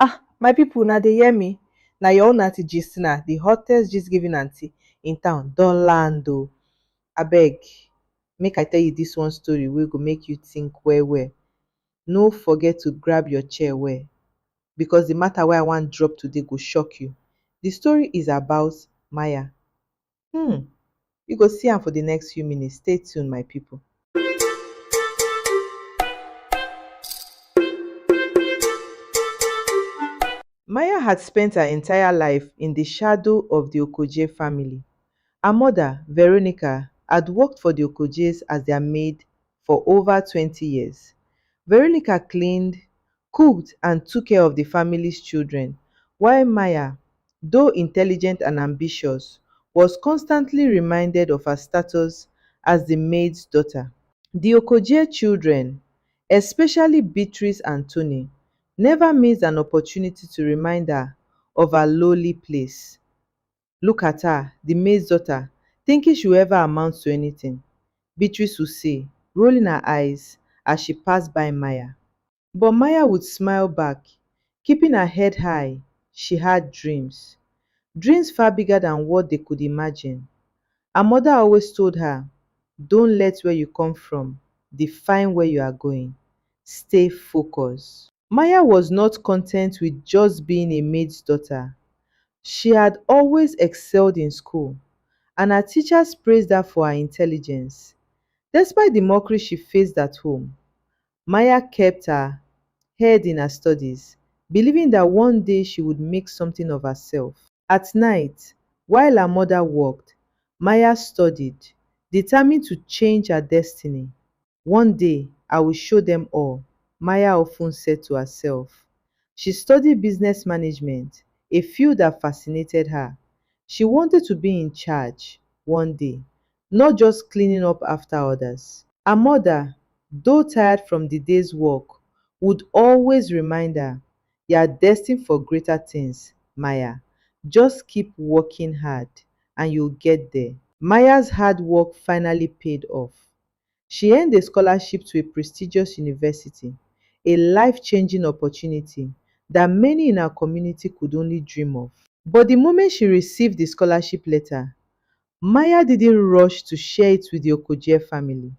Ah, my people, now they hear me. Now your own Aunty Gistina, the hottest gist giving auntie in town, don land o. Abeg, make I tell you this one story wey go make you think well well. No forget to grab your chair well, because the matter wey I wan drop today go shock you. The story is about Maya. Hmm, you go see am for the next few minutes. Stay tuned, my people. Maya had spent her entire life in the shadow of the Okoje family. Her mother, Veronica, had worked for the Okojes as their maid for over 20 years. Veronica cleaned, cooked, and took care of the family's children, while Maya, though intelligent and ambitious, was constantly reminded of her status as the maid's daughter. The Okoje children, especially Beatrice and Tony, never missed an opportunity to remind her of her lowly place. Look at her, the maid's daughter, thinking she will ever amount to anything, Beatrice would say, rolling her eyes as she passed by Maya. But Maya would smile back, keeping her head high. She had dreams, dreams far bigger than what they could imagine. Her mother always told her, don't let where you come from define where you are going. Stay focused. Maya was not content with just being a maid's daughter. She had always excelled in school, and her teachers praised her for her intelligence. Despite the mockery she faced at home, Maya kept her head in her studies, believing that one day she would make something of herself. At night, while her mother worked, Maya studied, determined to change her destiny. One day, I will show them all, Maya often said to herself. She studied business management, a field that fascinated her. She wanted to be in charge one day, not just cleaning up after others. Her mother, though tired from the day's work, would always remind her, you are destined for greater things, Maya. Just keep working hard and you'll get there. Maya's hard work finally paid off. She earned a scholarship to a prestigious university, a life changing opportunity that many in her community could only dream of. But the moment she received the scholarship letter, Maya didn't rush to share it with the Okoje family.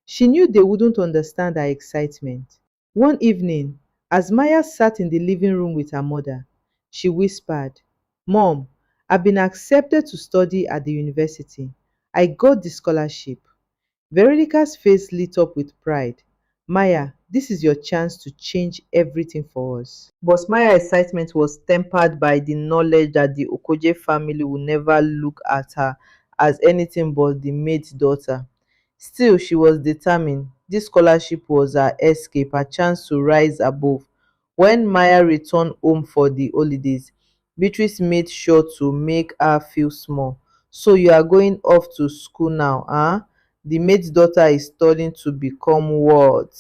She knew they wouldn't understand her excitement. One evening, as Maya sat in the living room with her mother, she whispered, Mom, I've been accepted to study at the university. I got the scholarship. Veronica's face lit up with pride. Maya, this is your chance to change everything for us. But Maya's excitement was tempered by the knowledge that the Okoje family would never look at her as anything but the maid's daughter. Still, she was determined. This scholarship was her escape, her chance to rise above. When Maya returned home for the holidays, Beatrice made sure to make her feel small. So you are going off to school now, huh? The maid's daughter is studying to become what?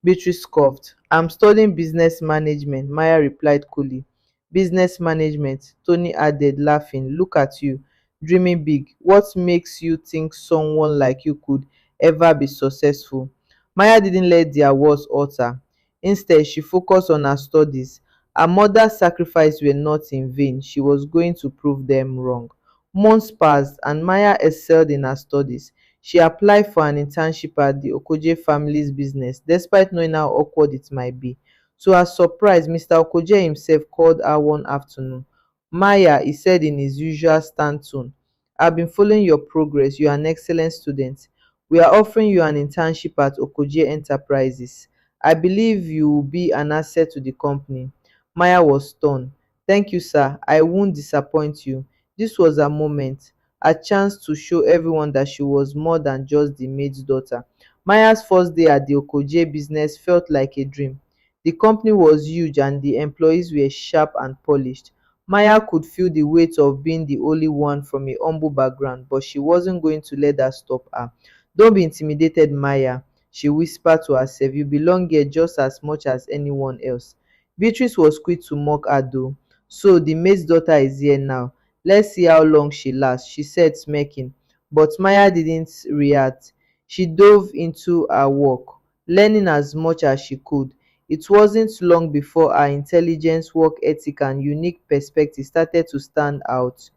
Beatrice scoffed. I'm studying business management, Maya replied coolly. Business management, Tony added, laughing. Look at you, dreaming big. What makes you think someone like you could ever be successful? Maya didn't let their words hurt her. Instead, she focused on her studies. Her mother's sacrifices were not in vain. She was going to prove them wrong. Months passed, and Maya excelled in her studies. She applied for an internship at the Okoje family's business, despite knowing how awkward it might be. To her surprise, Mr. Okoje himself called her one afternoon. Maya, he said in his usual stern tone, I've been following your progress. You are an excellent student. We are offering you an internship at Okoje Enterprises. I believe you will be an asset to the company. Maya was stunned. Thank you, sir. I won't disappoint you. This was a moment, a chance to show everyone that she was more than just the maid's daughter. Maya's first day at the Okoje business felt like a dream. The company was huge and the employees were sharp and polished. Maya could feel the weight of being the only one from a humble background, but she wasn't going to let that stop her. Don't be intimidated, Maya, she whispered to herself. You belong here just as much as anyone else. Beatrice was quick to mock her though. So the maid's daughter is here now. Let's see how long she lasts, she said, smirking. But Maya didn't react. She dove into her work, learning as much as she could. It wasn't long before her intelligence, work ethic, and unique perspective started to stand out.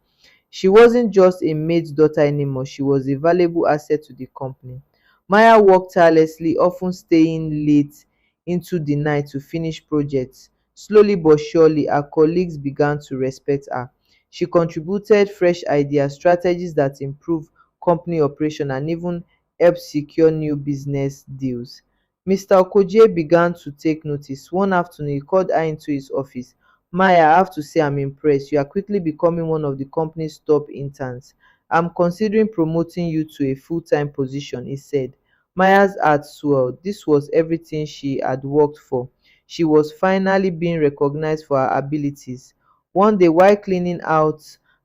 She wasn't just a maid's daughter anymore, she was a valuable asset to the company. Maya worked tirelessly, often staying late into the night to finish projects. Slowly but surely, her colleagues began to respect her. She contributed fresh ideas, strategies that improved company operation, and even helped secure new business deals. Mr. Okoje began to take notice. One afternoon, he called her into his office. Maya, I have to say I'm impressed. You are quickly becoming one of the company's top interns. I'm considering promoting you to a full-time position, he said. Maya's heart swelled. This was everything she had worked for. She was finally being recognized for her abilities. One day, while cleaning out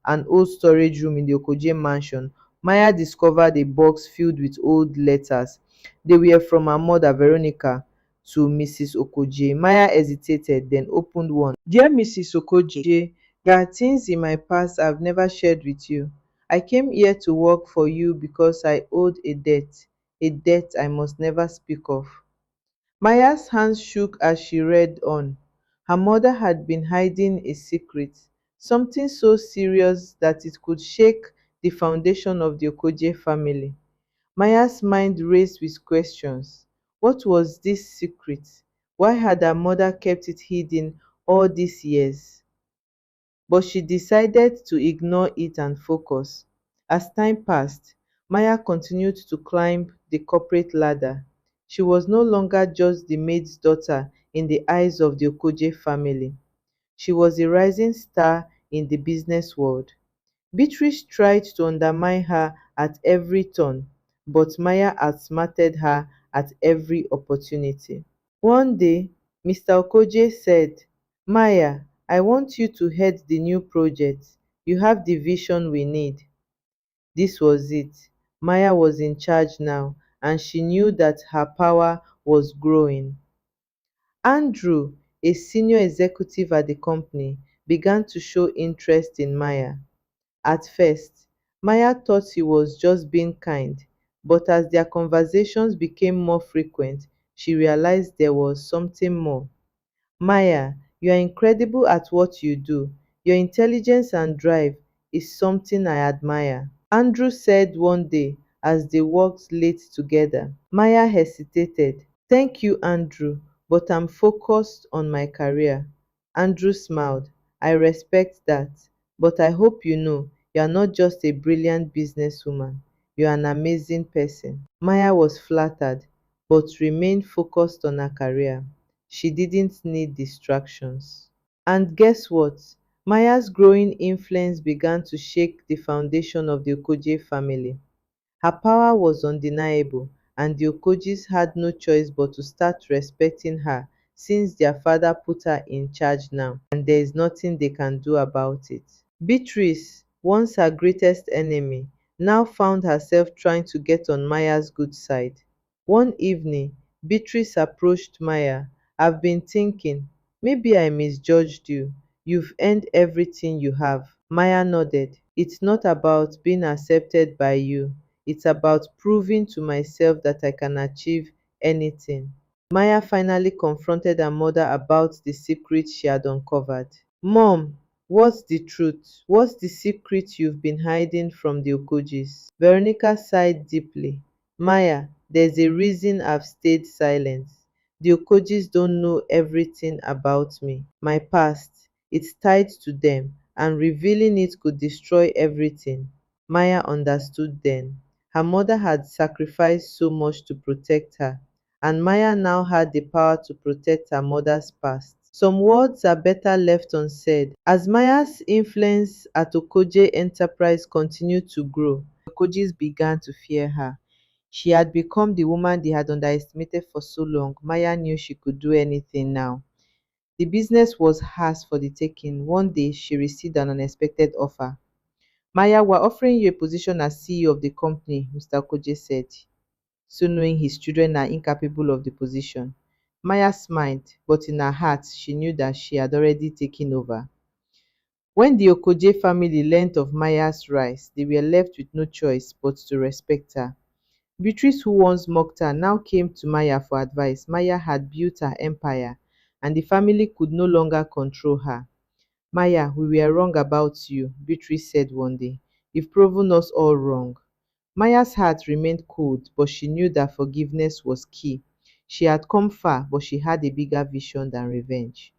an old storage room in the Okoje mansion, Maya discovered a box filled with old letters. They were from her mother, Veronica, to Mrs. Okoje. Maya hesitated, then opened one. Dear Mrs. Okoje, there are things in my past I've never shared with you. I came here to work for you because I owed a debt I must never speak of. Maya's hands shook as she read on. Her mother had been hiding a secret, something so serious that it could shake the foundation of the Okoje family. Maya's mind raced with questions. What was this secret? Why had her mother kept it hidden all these years? But she decided to ignore it and focus. As time passed, Maya continued to climb the corporate ladder. She was no longer just the maid's daughter in the eyes of the Okoje family. She was a rising star in the business world. Beatrice tried to undermine her at every turn, but Maya outsmarted her at every opportunity. One day, Mr. Okoje said, Maya, I want you to head the new project. You have the vision we need. This was it. Maya was in charge now, and she knew that her power was growing. Andrew, a senior executive at the company, began to show interest in Maya. At first, Maya thought he was just being kind, but as their conversations became more frequent, she realized there was something more. Maya, you are incredible at what you do. Your intelligence and drive is something I admire, Andrew said one day as they worked late together. Maya hesitated. Thank you, Andrew, but I'm focused on my career. Andrew smiled. I respect that, but I hope you know you are not just a brilliant businesswoman. You are an amazing person. Maya was flattered, but remained focused on her career. She didn't need distractions. And guess what? Maya's growing influence began to shake the foundation of the Okoje family. Her power was undeniable, and the Okojis had no choice but to start respecting her since their father put her in charge now, and there is nothing they can do about it. Beatrice, once her greatest enemy, now found herself trying to get on Maya's good side. One evening, Beatrice approached Maya. I've been thinking, maybe I misjudged you. You've earned everything you have. Maya nodded. It's not about being accepted by you. It's about proving to myself that I can achieve anything. Maya finally confronted her mother about the secret she had uncovered. Mom, what's the truth? What's the secret you've been hiding from the Okojis? Veronica sighed deeply. Maya, there's a reason I've stayed silent. The Okojis don't know everything about me. My past, it's tied to them, and revealing it could destroy everything. Maya understood then. Her mother had sacrificed so much to protect her, and Maya now had the power to protect her mother's past. Some words are better left unsaid. As Maya's influence at Okoje Enterprise continued to grow, the Okojis began to fear her. She had become the woman they had underestimated for so long. Maya knew she could do anything now. The business was hers for the taking. One day, she received an unexpected offer. Maya, we're offering you a position as CEO of the company, Mr. Okoje said, soon knowing his children are incapable of the position. Maya smiled, but in her heart, she knew that she had already taken over. When the Okoje family learnt of Maya's rise, they were left with no choice but to respect her. Beatrice, who once mocked her, now came to Maya for advice. Maya had built her empire, and the family could no longer control her. Maya, we were wrong about you, Beatrice said one day. You've proven us all wrong. Maya's heart remained cold, but she knew that forgiveness was key. She had come far, but she had a bigger vision than revenge.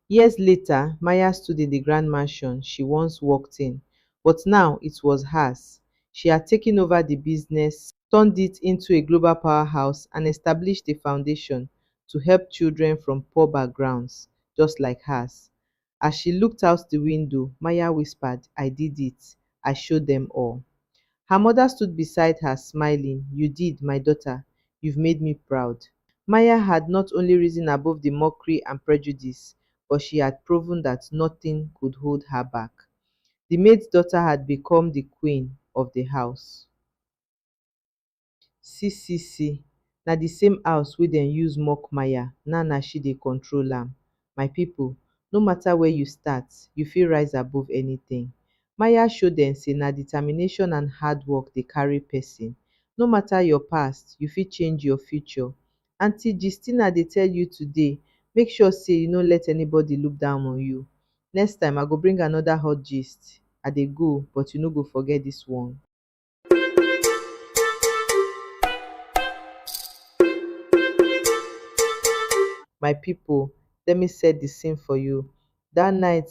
Years later, Maya stood in the grand mansion she once walked in, but now it was hers. She had taken over the business, turned it into a global powerhouse, and established a foundation to help children from poor backgrounds, just like hers. As she looked out the window, Maya whispered, I did it. I showed them all. Her mother stood beside her, smiling. You did, my daughter. You've made me proud. Maya had not only risen above the mockery and prejudice, but she had proven that nothing could hold her back. The maid's daughter had become the queen of the house. See, na the same house wey dem use mock Maya, now na she dey control am. My people, no matter where you start, you fit rise above anything. Maya show dem say na determination and hard work dey carry person. No matter your past, you fit change your future. Aunty Gistina dey tell you today, make sure say you no let anybody look down on you. Next time, I go bring another hot gist. I dey go, but you no go forget this one. My people, let me set the scene for you. Dat night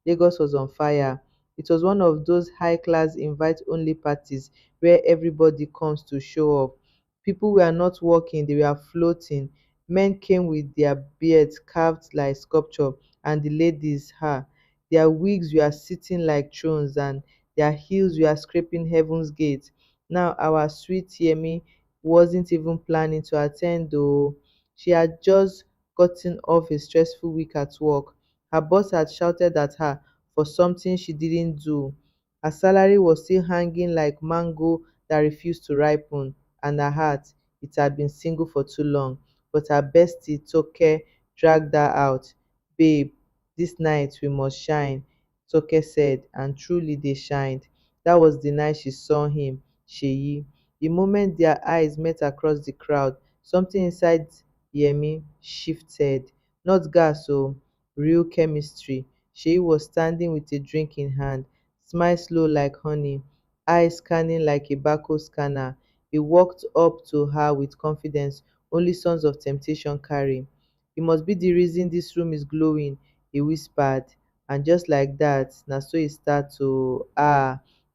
Lagos was on fire. It was one of those high class invite only parties where everybody comes to show up. People were not working, they were floating. Men came with their beards carved like sculpture, and the ladies, their wigs were sitting like thrones, and their heels were scraping heaven's gate. Now our sweet Yemi wasn't even planning to attend though. She had just gotten off a stressful week at work. Her boss had shouted at her for something she didn't do. Her salary was still hanging like mango that refused to ripen, and her heart, it had been single for too long. But her bestie, Toke, dragged her out. Babe, this night we must shine, Toke said, and truly they shined. That was the night she saw him, Sheyi. The moment their eyes met across the crowd, something inside Yemi shifted. Not gas o, real chemistry. Sheyi was standing with a drink in hand, smile slow like honey, eyes scanning like a barcode scanner. He walked up to her with confidence only sons of temptation carry. You must be the reason this room is glowing, he whispered. And just like that, na so e start to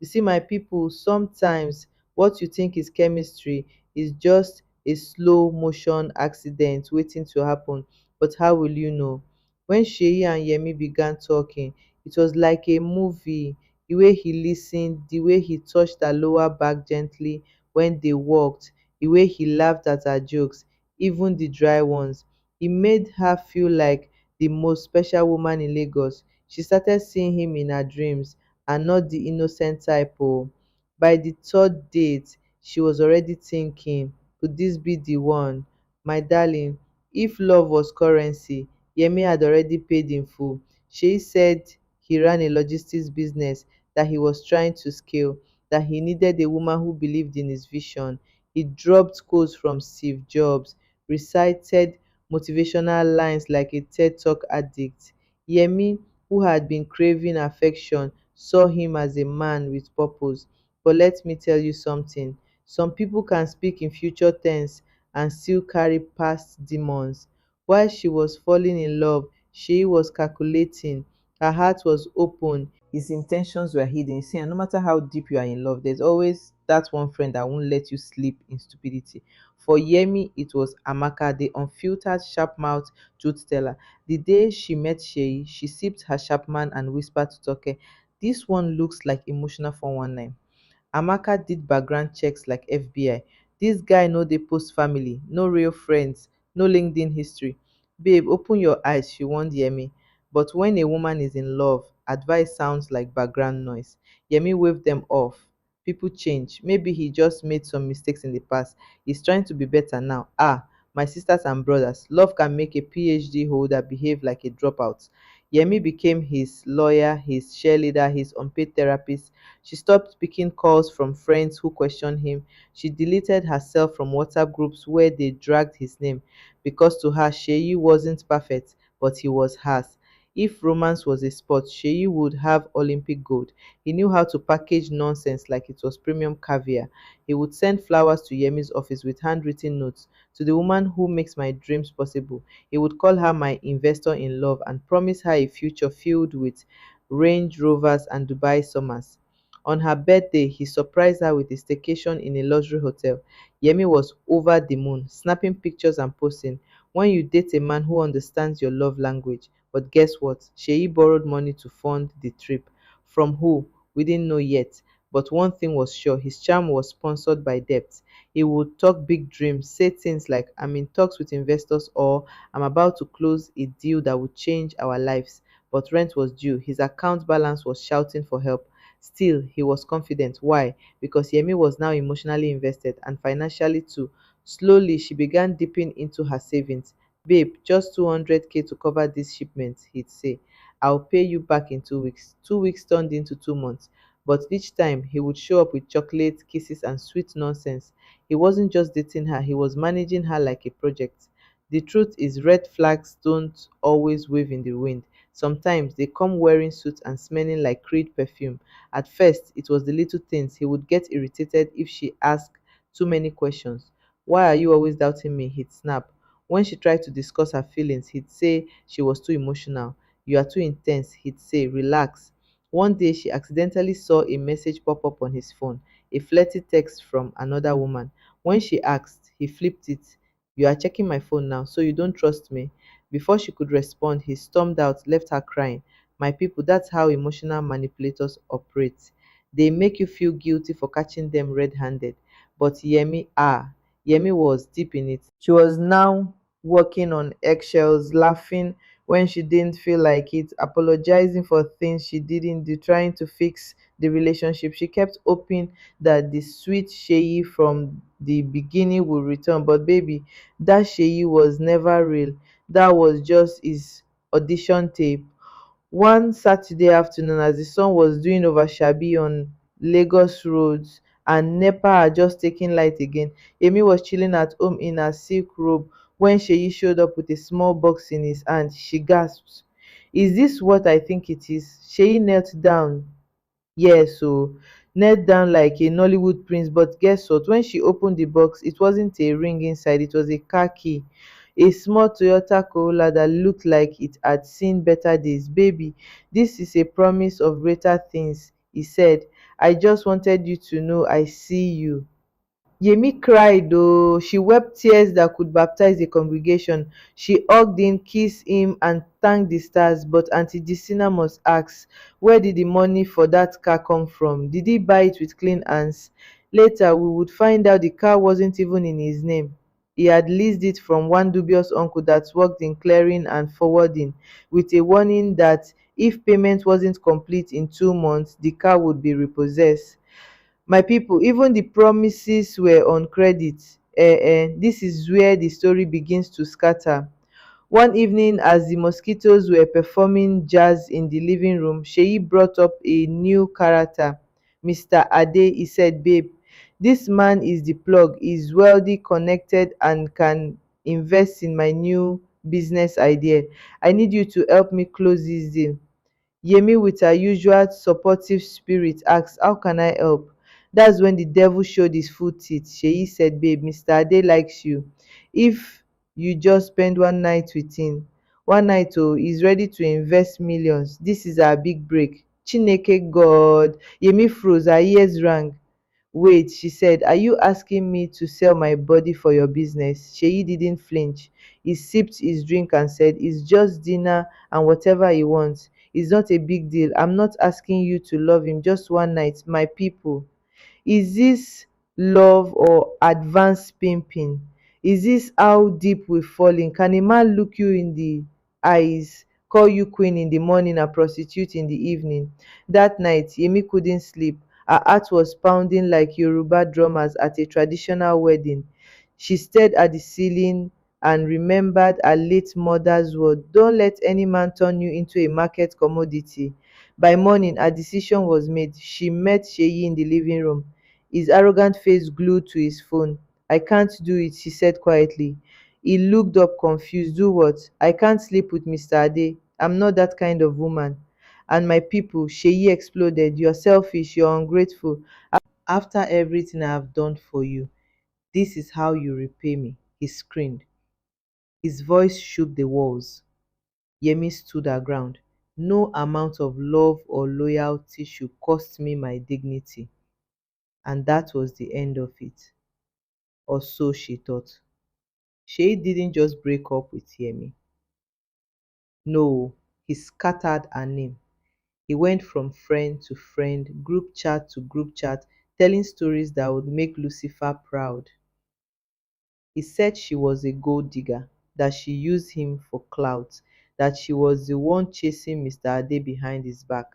you see my people, sometimes what you think is chemistry is just a slow motion accident waiting to happen. But how will you know? When Sheyi and Yemi began talking, it was like a movie. The way he listened, the way he touched her lower back gently when they walked, the way he laughed at her jokes, even the dry ones. He made her feel like the most special woman in Lagos. She started seeing him in her dreams, and not the innocent type. Oh. By the third date, she was already thinking, could this be the one? My darling, if love was currency, Yemi had already paid in full. She said he ran a logistics business that he was trying to scale, that he needed a woman who believed in his vision. He dropped quotes from Steve Jobs, recited motivational lines like a TED Talk addict. Yemi, who had been craving affection, saw him as a man with purpose. But let me tell you something, some people can speak in future tense and still carry past demons. While she was falling in love, she was calculating. Her heart was open. His intentions were hidden. You see, and no matter how deep you are in love, there's always that one friend that won't let you sleep in stupidity. For Yemi, it was Amaka, the unfiltered, sharp-mouthed truth teller. The day she met Sheyi, she sipped her Sharpman and whispered to Toke, "This one looks like emotional 419." Amaka did background checks like FBI. This guy no dey post family, no real friends, no LinkedIn history. Babe, open your eyes, she warned Yemi. But when a woman is in love, advice sounds like background noise. Yemi waved them off. People change. Maybe he just made some mistakes in the past. He's trying to be better now. My sisters and brothers, love can make a PhD holder behave like a dropout. Yemi became his lawyer, his cheerleader, his unpaid therapist. She stopped picking calls from friends who questioned him. She deleted herself from WhatsApp groups where they dragged his name because to her, Sheyi wasn't perfect, but he was hers. If romance was a sport, Sheyi would have Olympic gold. He knew how to package nonsense like it was premium caviar. He would send flowers to Yemi's office with handwritten notes. To the woman who makes my dreams possible, he would call her my investor in love and promise her a future filled with Range Rovers and Dubai summers. On her birthday, he surprised her with a staycation in a luxury hotel. Yemi was over the moon, snapping pictures and posting. When you date a man who understands your love language, but guess what? Sheyi borrowed money to fund the trip. From who? We didn't know yet. But one thing was sure, his charm was sponsored by debt. He would talk big dreams, say things like, I'm in talks with investors or I'm about to close a deal that would change our lives. But rent was due. His account balance was shouting for help. Still, he was confident. Why? Because Yemi was now emotionally invested and financially too. Slowly, she began dipping into her savings. Babe, just 200K to cover this shipment, he'd say. I'll pay you back in 2 weeks. 2 weeks turned into 2 months. But each time, he would show up with chocolate, kisses, and sweet nonsense. He wasn't just dating her, he was managing her like a project. The truth is, red flags don't always wave in the wind. Sometimes they come wearing suits and smelling like Creed perfume. At first, it was the little things. He would get irritated if she asked too many questions. Why are you always doubting me? He'd snap. When she tried to discuss her feelings, he'd say she was too emotional. You are too intense. He'd say, relax. One day, she accidentally saw a message pop up on his phone, a flirty text from another woman. When she asked, he flipped it. You are checking my phone now, so you don't trust me. Before she could respond, he stormed out, left her crying. My people, that's how emotional manipulators operate. They make you feel guilty for catching them red handed. But Yemi was deep in it. She was now walking on eggshells, laughing when she didn't feel like it, apologizing for things she didn't do, trying to fix the relationship. She kept hoping that the sweet Sheyi from the beginning would return. But baby, that Sheyi was never real. That was just his audition tape. One Saturday afternoon, as the sun was doing over Shabi on Lagos roads and NEPA had just taken light again, Amy was chilling at home in her silk robe when Sheyi showed up with a small box in his hand. She gasped. Is this what I think it is? Sheyi knelt down. Yes, so knelt down like a Nollywood prince, but guess what? When she opened the box, it wasn't a ring inside, it was a car key. A small Toyota Corolla that looked like it had seen better days. Baby, this is a promise of greater things, he said. I just wanted you to know I see you. Yemi cried oh, she wept tears that could baptize a congregation. She hugged him, kissed him, and thanked the stars. But Aunty Gistina must ask, where did the money for that car come from? Did he buy it with clean hands? Later, we would find out the car wasn't even in his name. He had leased it from one dubious uncle that worked in clearing and forwarding, with a warning that if payment wasn't complete in 2 months, the car would be repossessed. My people, even the promises were on credit. This is where the story begins to scatter. One evening, as the mosquitoes were performing jazz in the living room, Sheyi brought up a new character, Mr. Ade. He said, babe, this man is the plug. He's wealthy, connected, and can invest in my new business idea. I need you to help me close this deal. Yemi, with her usual supportive spirit, asked, how can I help? That's when the devil showed his full teeth. Sheyi said, babe, Mr. Ade likes you. If you just spend one night with him, one night, oh, he's ready to invest millions. This is our big break. Chineke God. Yemi froze, her ears rang. Wait, she said, are you asking me to sell my body for your business? Sheyi didn't flinch. He sipped his drink and said, it's just dinner and whatever he wants. It's not a big deal. I'm not asking you to love him just one night. My people, is this love or advanced pimping? Is this how deep we've fallen? Can a man look you in the eyes, call you queen in the morning and prostitute in the evening? That night, Yemi couldn't sleep. Her heart was pounding like Yoruba drummers at a traditional wedding. She stared at the ceiling, and remembered her late mother's word, "Don't let any man turn you into a market commodity." By morning, her decision was made. She met Sheyi in the living room, his arrogant face glued to his phone. "I can't do it," she said quietly. He looked up confused. "Do what?" "I can't sleep with Mr. Ade. I'm not that kind of woman." "And my people," Sheyi exploded, "you're selfish, you're ungrateful. After everything I've done for you, this is how you repay me." He screamed. His voice shook the walls. Yemi stood her ground. "No amount of love or loyalty should cost me my dignity." And that was the end of it. Or so she thought. Shay didn't just break up with Yemi. No, he scattered her name. He went from friend to friend, group chat to group chat, telling stories that would make Lucifer proud. He said she was a gold digger, that she used him for clout, that she was the one chasing Mr. Ade behind his back.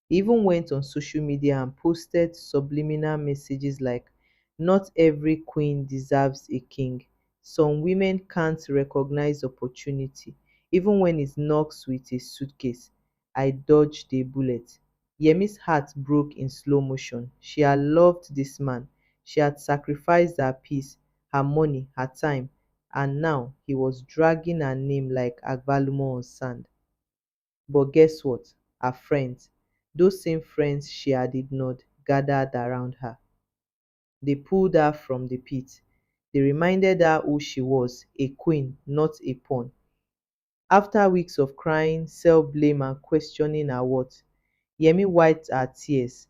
He even went on social media and posted subliminal messages like, "Not every queen deserves a king. Some women can't recognize opportunity, even when it knocks with a suitcase." I dodged a bullet. Yemi's heart broke in slow motion. She had loved this man. She had sacrificed her peace, her money, her time, and now he was dragging her name like agbalumo on sand. But guess what? Her friends, those same friends she had ignored, gathered around her. They pulled her from the pit. They reminded her who she was, a queen, not a pawn. After weeks of crying, self blame, and questioning her worth, Yemi wiped her tears,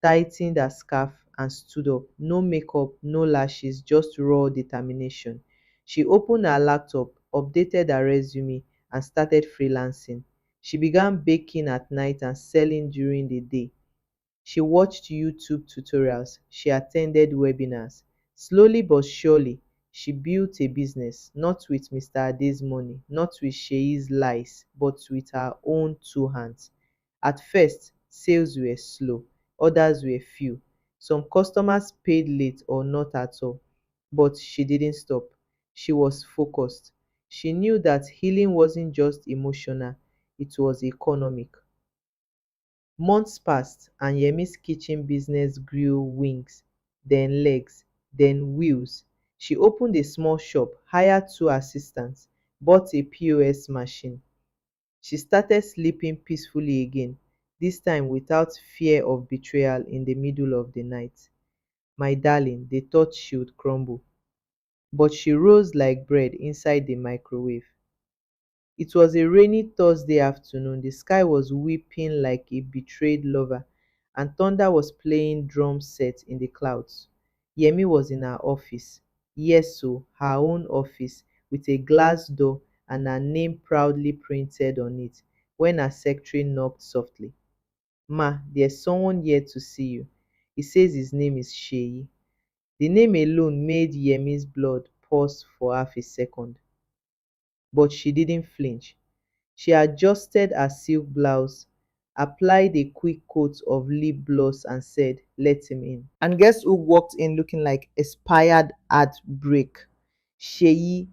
tightened her scarf, and stood up. No makeup, no lashes, just raw determination. She opened her laptop, updated her resume, and started freelancing. She began baking at night and selling during the day. She watched YouTube tutorials, she attended webinars. Slowly but surely, she built a business, not with Mr. Ade's money, not with Sheyi's lies, but with her own two hands. At first, sales were slow, others were few. Some customers paid late or not at all. But she didn't stop. She was focused. She knew that healing wasn't just emotional, it was economic. Months passed, and Yemi's kitchen business grew wings, then legs, then wheels. She opened a small shop, hired two assistants, bought a POS machine. She started sleeping peacefully again, this time without fear of betrayal in the middle of the night. My darling, they thought she would crumble, but she rose like bread inside the microwave. It was a rainy Thursday afternoon. The sky was weeping like a betrayed lover, and thunder was playing drum set in the clouds. Yemi was in her office. Yes, so her own office, with a glass door and her name proudly printed on it, when her secretary knocked softly. "Ma, there's someone here to see you." He says his name is Sheyi. The name alone made Yemi's blood pause for half a second, but she didn't flinch. She adjusted her silk blouse, applied a quick coat of lip gloss, and said, "Let him in." And guess who walked in looking like expired heartbreak? Sheyi.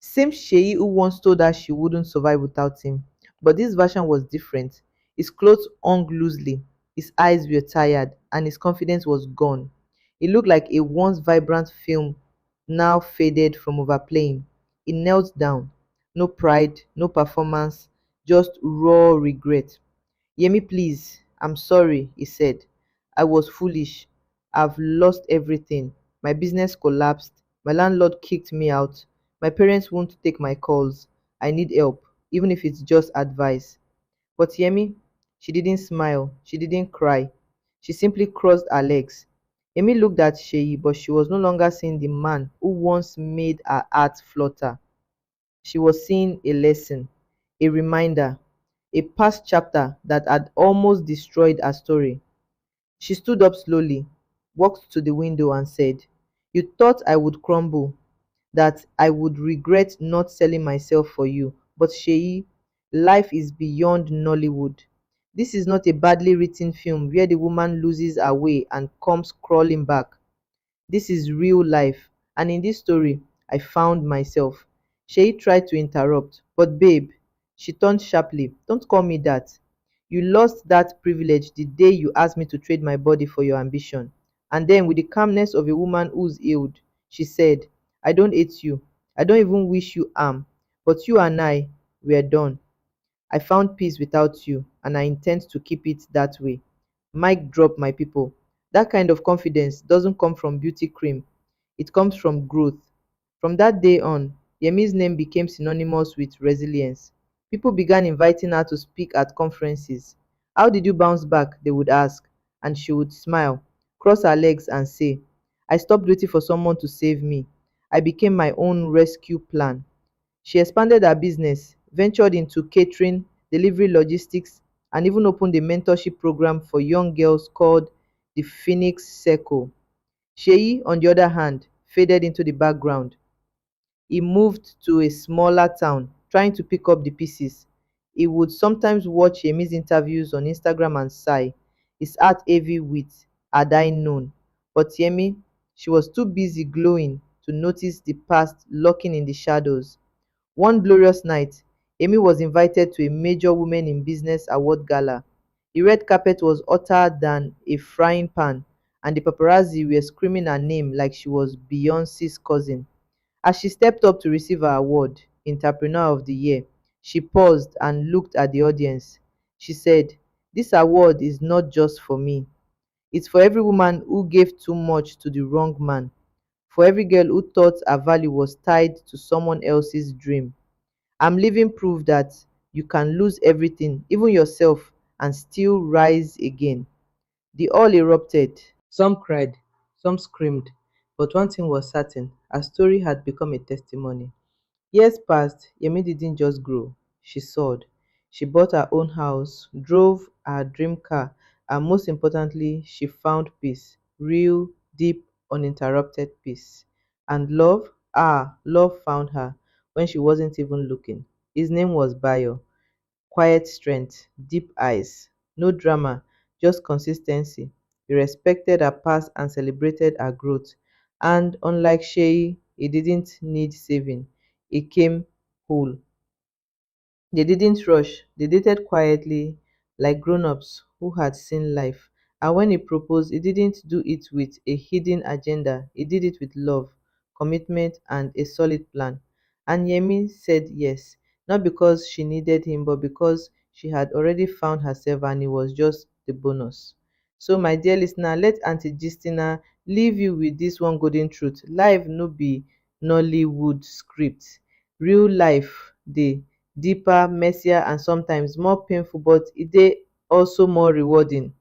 Same Sheyi who once told her she wouldn't survive without him. But this version was different. His clothes hung loosely, his eyes were tired, and his confidence was gone. He looked like a once vibrant film now faded from overplaying. He knelt down. No pride, no performance, just raw regret. "Yemi, please, I'm sorry," he said. "I was foolish. I've lost everything. My business collapsed. My landlord kicked me out. My parents won't take my calls. I need help, even if it's just advice." But Yemi, she didn't smile. She didn't cry. She simply crossed her legs. Yemi looked at Sheyi, but she was no longer seeing the man who once made her heart flutter. She was seeing a lesson, a reminder, a past chapter that had almost destroyed her story. She stood up slowly, walked to the window, and said, "You thought I would crumble, that I would regret not selling myself for you. But Sheyi, life is beyond Nollywood. This is not a badly written film where the woman loses her way and comes crawling back. This is real life, and in this story, I found myself. Shay tried to interrupt, but babe, she turned sharply. Don't call me that. You lost that privilege the day you asked me to trade my body for your ambition. And then, with the calmness of a woman who's healed, she said, I don't hate you. I don't even wish you harm. But you and I, we're done. I found peace without you, and I intend to keep it that way. Mic drop, my people. That kind of confidence doesn't come from beauty cream, it comes from growth. From that day on, Yemi's name became synonymous with resilience. People began inviting her to speak at conferences. How did you bounce back? They would ask, and she would smile, cross her legs, and say, I stopped waiting for someone to save me. I became my own rescue plan. She expanded her business, ventured into catering, delivery logistics, and even opened a mentorship program for young girls called the Phoenix Circle. Sheyi, on the other hand, faded into the background. He moved to a smaller town, trying to pick up the pieces. He would sometimes watch Yemi's interviews on Instagram and sigh, his heart heavy with had I known. But Yemi, she was too busy glowing to notice the past lurking in the shadows. One glorious night, Amy was invited to a major Women in Business award gala. The red carpet was hotter than a frying pan, and the paparazzi were screaming her name like she was Beyonce's cousin. As she stepped up to receive her award, Entrepreneur of the Year, she paused and looked at the audience. She said, this award is not just for me. It's for every woman who gave too much to the wrong man, for every girl who thought her value was tied to someone else's dream. I'm living proof that you can lose everything, even yourself, and still rise again. They all erupted. Some cried, some screamed, but one thing was certain, her story had become a testimony. Years passed, Yemi didn't just grow, she soared. She bought her own house, drove her dream car, and most importantly, she found peace, real, deep, uninterrupted peace. And love, love found her when she wasn't even looking. His name was Bayo. Quiet strength, deep eyes, no drama, just consistency. He respected her past and celebrated her growth. And unlike Shay, he didn't need saving. He came whole. They didn't rush, they dated quietly, like grown ups who had seen life. And when he proposed, he didn't do it with a hidden agenda, he did it with love, commitment, and a solid plan. And Yemi said yes, not because she needed him, but because she had already found herself and it was just the bonus. So, my dear listener, let Aunty Gistina leave you with this one golden truth. Life no be Nollywood script. Real life dey deeper, messier, and sometimes more painful, but e dey also more rewarding.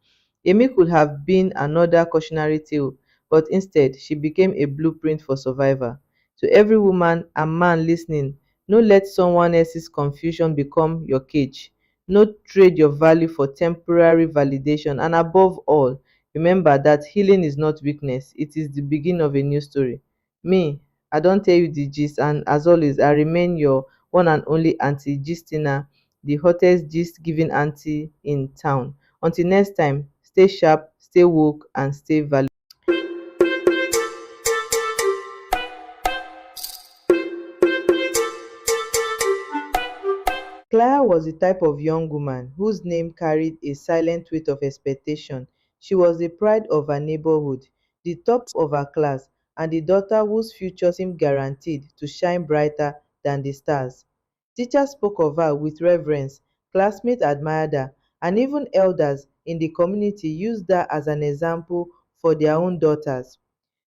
Amy could have been another cautionary tale, but instead she became a blueprint for survival. To every woman and man listening, no let someone else's confusion become your cage. No trade your value for temporary validation, and above all, remember that healing is not weakness, it is the beginning of a new story. Me, I don tell you the gist, and as always, I remain your one and only Aunty Gistina, the hottest gist giving auntie in town. Until next time, stay sharp, stay woke, and stay valuable. Clara was the type of young woman whose name carried a silent weight of expectation. She was the pride of her neighborhood, the top of her class, and the daughter whose future seemed guaranteed to shine brighter than the stars. Teachers spoke of her with reverence, classmates admired her, and even elders in the community used her as an example for their own daughters.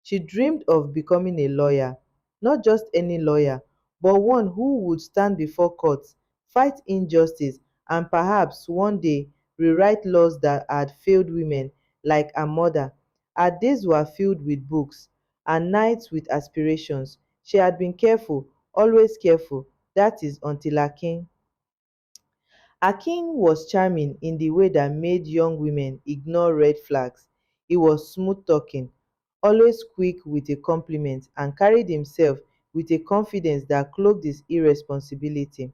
She dreamed of becoming a lawyer, not just any lawyer, but one who would stand before courts, fight injustice, and perhaps one day rewrite laws that had failed women like her mother. Her days were filled with books and nights with aspirations. She had been careful, always careful, that is, until Akin was charming in the way that made young women ignore red flags. He was smooth talking, always quick with a compliment, and carried himself with a confidence that cloaked his irresponsibility.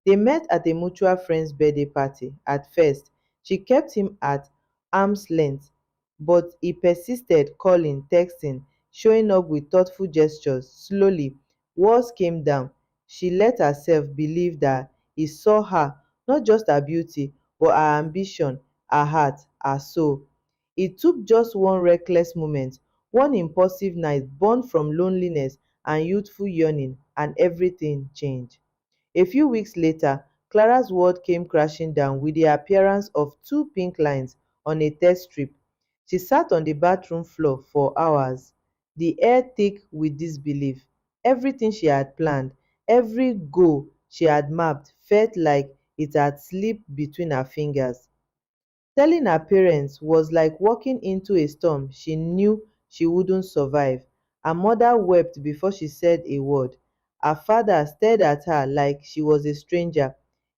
They met at a mutual friend's birthday party. At first, she kept him at arm's length, but he persisted, calling, texting, showing up with thoughtful gestures. Slowly, Walls came down. She let herself believe that he saw her, not just her beauty, but her ambition, her heart, her soul. It took just one reckless moment, one impulsive night born from loneliness and youthful yearning, and everything changed. A few weeks later, Clara's world came crashing down with the appearance of two pink lines on a test strip. She sat on the bathroom floor for hours, the air thick with disbelief. Everything she had planned, every goal she had mapped felt like it had slipped between her fingers. Telling her parents was like walking into a storm she knew she wouldn't survive. Her mother wept before she said a word. Her father stared at her like she was a stranger.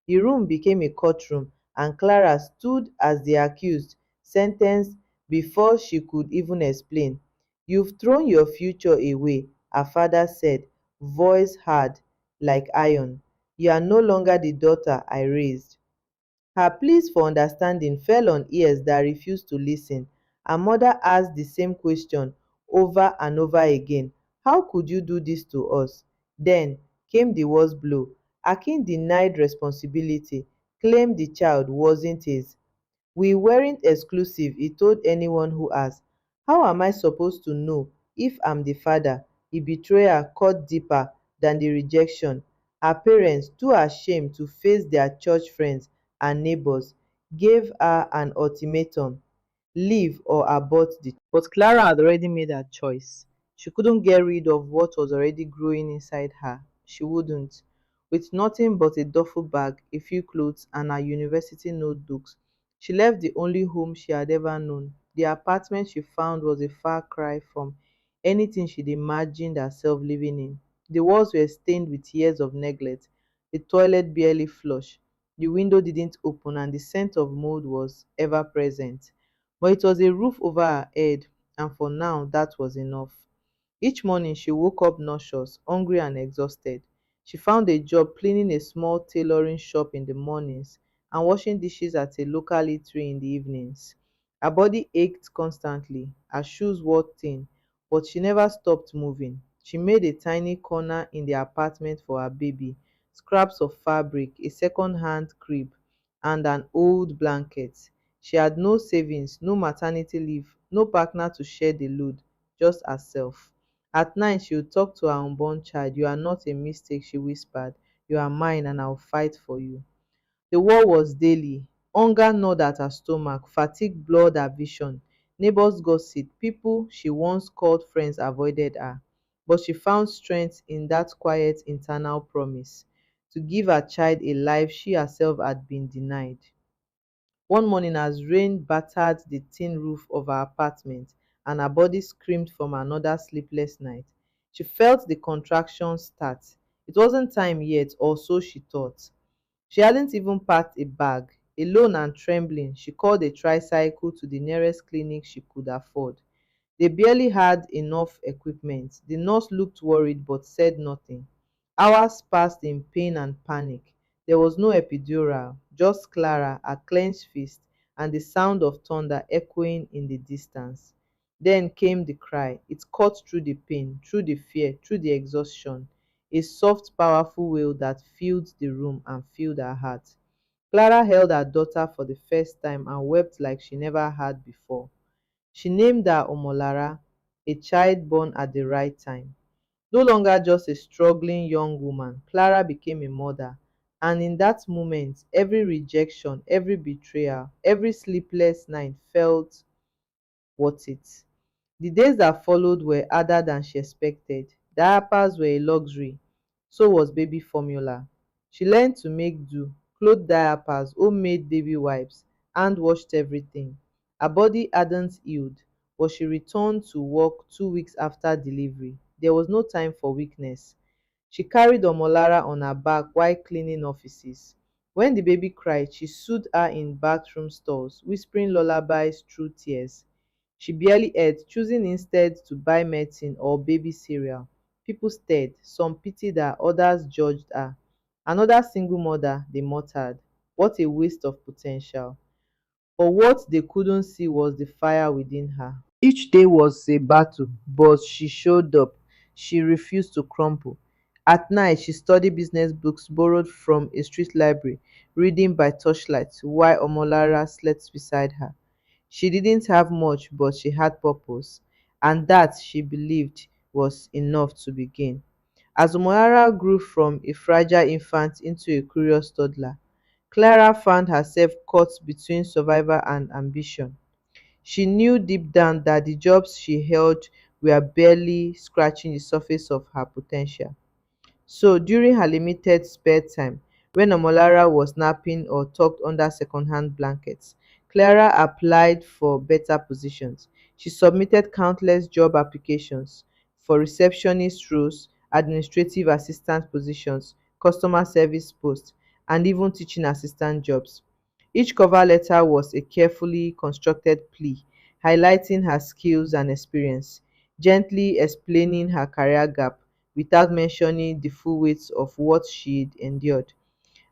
The room became a courtroom, and Clara stood as the accused, sentenced before she could even explain. "You've thrown your future away," her father said, voice hard like iron. "You are no longer the daughter I raised." Her pleas for understanding fell on ears that refused to listen. Her mother asked the same question over and over again. "How could you do this to us?" Then came the worst blow. Akin denied responsibility, claimed the child wasn't his. "We weren't exclusive," he told anyone who asked. "How am I supposed to know if I'm the father?" The betrayal cut deeper than the rejection. Her parents, too ashamed to face their church friends and neighbors, gave her an ultimatum: leave or abort the child. But Clara had already made her choice. She couldn't get rid of what was already growing inside her. She wouldn't. With nothing but a duffel bag, a few clothes, and her university notebooks, she left the only home she had ever known. The apartment she found was a far cry from anything she'd imagined herself living in. The walls were stained with years of neglect, the toilet barely flushed, the window didn't open, and the scent of mold was ever present. But it was a roof over her head, and for now that was enough. Each morning she woke up nauseous, hungry, and exhausted. She found a job cleaning a small tailoring shop in the mornings and washing dishes at a local eatery in the evenings. Her body ached constantly, her shoes wore thin, but she never stopped moving. She made a tiny corner in the apartment for her baby, scraps of fabric, a second-hand crib, and an old blanket. She had no savings, no maternity leave, no partner to share the load, just herself. At night, she would talk to her unborn child. "You are not a mistake," she whispered. "You are mine, and I'll fight for you." The war was daily. Hunger gnawed at her stomach, fatigue blurred her vision. Neighbors gossiped, people she once called friends avoided her. But she found strength in that quiet internal promise to give her child a life she herself had been denied. One morning, as rain battered the tin roof of her apartment and her body screamed from another sleepless night, she felt the contractions start. It wasn't time yet, or so she thought. She hadn't even packed a bag. Alone and trembling, she called a tricycle to the nearest clinic she could afford. They barely had enough equipment. The nurse looked worried but said nothing. Hours passed in pain and panic. There was no epidural, just Clara, a clenched fist, and the sound of thunder echoing in the distance. Then came the cry. It cut through the pain, through the fear, through the exhaustion. A soft, powerful wail that filled the room and filled her heart. Clara held her daughter for the first time and wept like she never had before. She named her Omolara, a child born at the right time. No longer just a struggling young woman, Clara became a mother. And in that moment, every rejection, every betrayal, every sleepless night felt worth it. The days that followed were harder than she expected. Diapers were a luxury, so was baby formula. She learned to make do, clothed diapers, homemade baby wipes, and washed everything. Her body hadn't healed, but she returned to work 2 weeks after delivery. There was no time for weakness. She carried Omolara on her back while cleaning offices. When the baby cried, she soothed her in bathroom stalls, whispering lullabies through tears. She barely ate, choosing instead to buy medicine or baby cereal. People stared, some pitied her, others judged her. Another single mother, they muttered, "What a waste of potential." But what they couldn't see was the fire within her. Each day was a battle, but she showed up. She refused to crumple. At night, she studied business books borrowed from a street library, reading by torchlight while Omolara slept beside her. She didn't have much, but she had purpose, and that, she believed, was enough to begin. As Omolara grew from a fragile infant into a curious toddler, Clara found herself caught between survival and ambition. She knew deep down that the jobs she held were barely scratching the surface of her potential. So during her limited spare time, when Omolara was napping or tucked under second-hand blankets, Clara applied for better positions. She submitted countless job applications for receptionist roles, administrative assistant positions, customer service posts, and even teaching assistant jobs. Each cover letter was a carefully constructed plea, highlighting her skills and experience, gently explaining her career gap without mentioning the full weight of what she'd endured.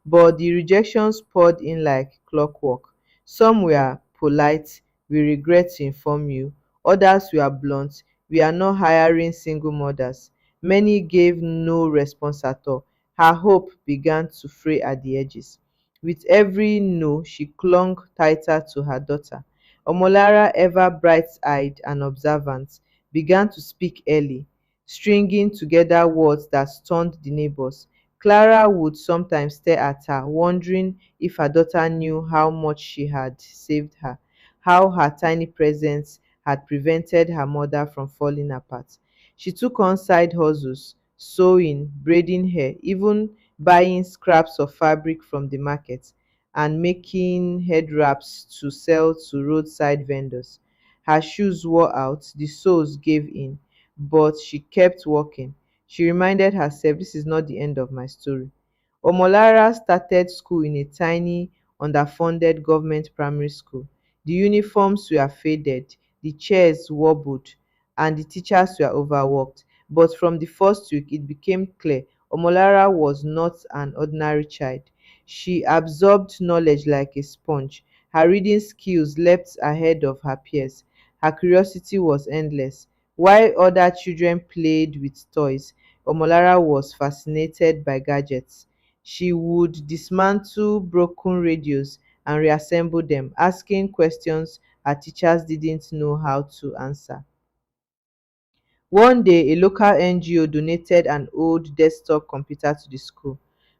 But the rejections poured in like clockwork. Some were polite, "We regret to inform you." Others were blunt, "We are not hiring single mothers." Many gave no response at all. Her hope began to fray at the edges. With every no, she clung tighter to her daughter. Omolara, ever bright-eyed and observant, began to speak early, stringing together words that stunned the neighbors. Clara would sometimes stare at her, wondering if her daughter knew how much she had saved her, how her tiny presence had prevented her mother from falling apart. She took on side hustles, sewing, braiding hair, even buying scraps of fabric from the market and making head wraps to sell to roadside vendors. Her shoes wore out, the soles gave in, but she kept walking. She reminded herself, "This is not the end of my story." Omolara started school in a tiny, underfunded government primary school. The uniforms were faded, the chairs wobbled, and the teachers were overworked. But from the first week, it became clear Omolara was not an ordinary child. She absorbed knowledge like a sponge. Her reading skills leapt ahead of her peers. Her curiosity was endless. While other children played with toys, Omolara was fascinated by gadgets. She would dismantle broken radios and reassemble them, asking questions her teachers didn't know how to answer. One day, a local NGO donated an old desktop computer to the school.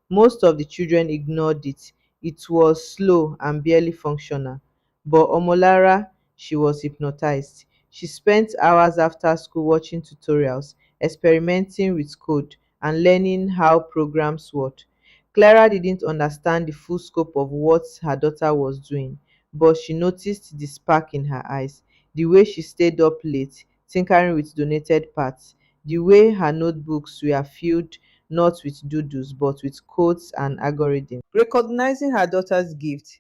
Most of the children ignored it. It was slow and barely functional. But Omolara, she was hypnotized. She spent hours after school watching tutorials, experimenting with code, and learning how programs worked. Clara didn't understand the full scope of what her daughter was doing, but she noticed the spark in her eyes, the way she stayed up late tinkering with donated parts, the way her notebooks were filled not with doodles but with codes and algorithms. Recognizing her daughter's gift,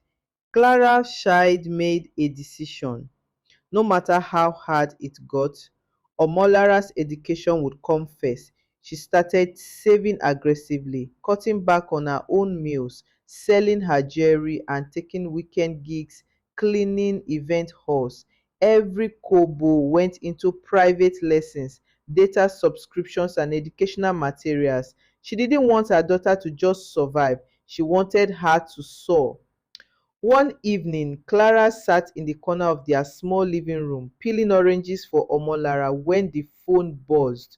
Clara Scheid made a decision. No matter how hard it got, Omolara's education would come first. She started saving aggressively, cutting back on her own meals, selling her jewelry, and taking weekend gigs cleaning event halls. Every kobo went into private lessons, data subscriptions, and educational materials. She didn't want her daughter to just survive, she wanted her to soar. One evening, Clara sat in the corner of their small living room, peeling oranges for Omolara when the phone buzzed.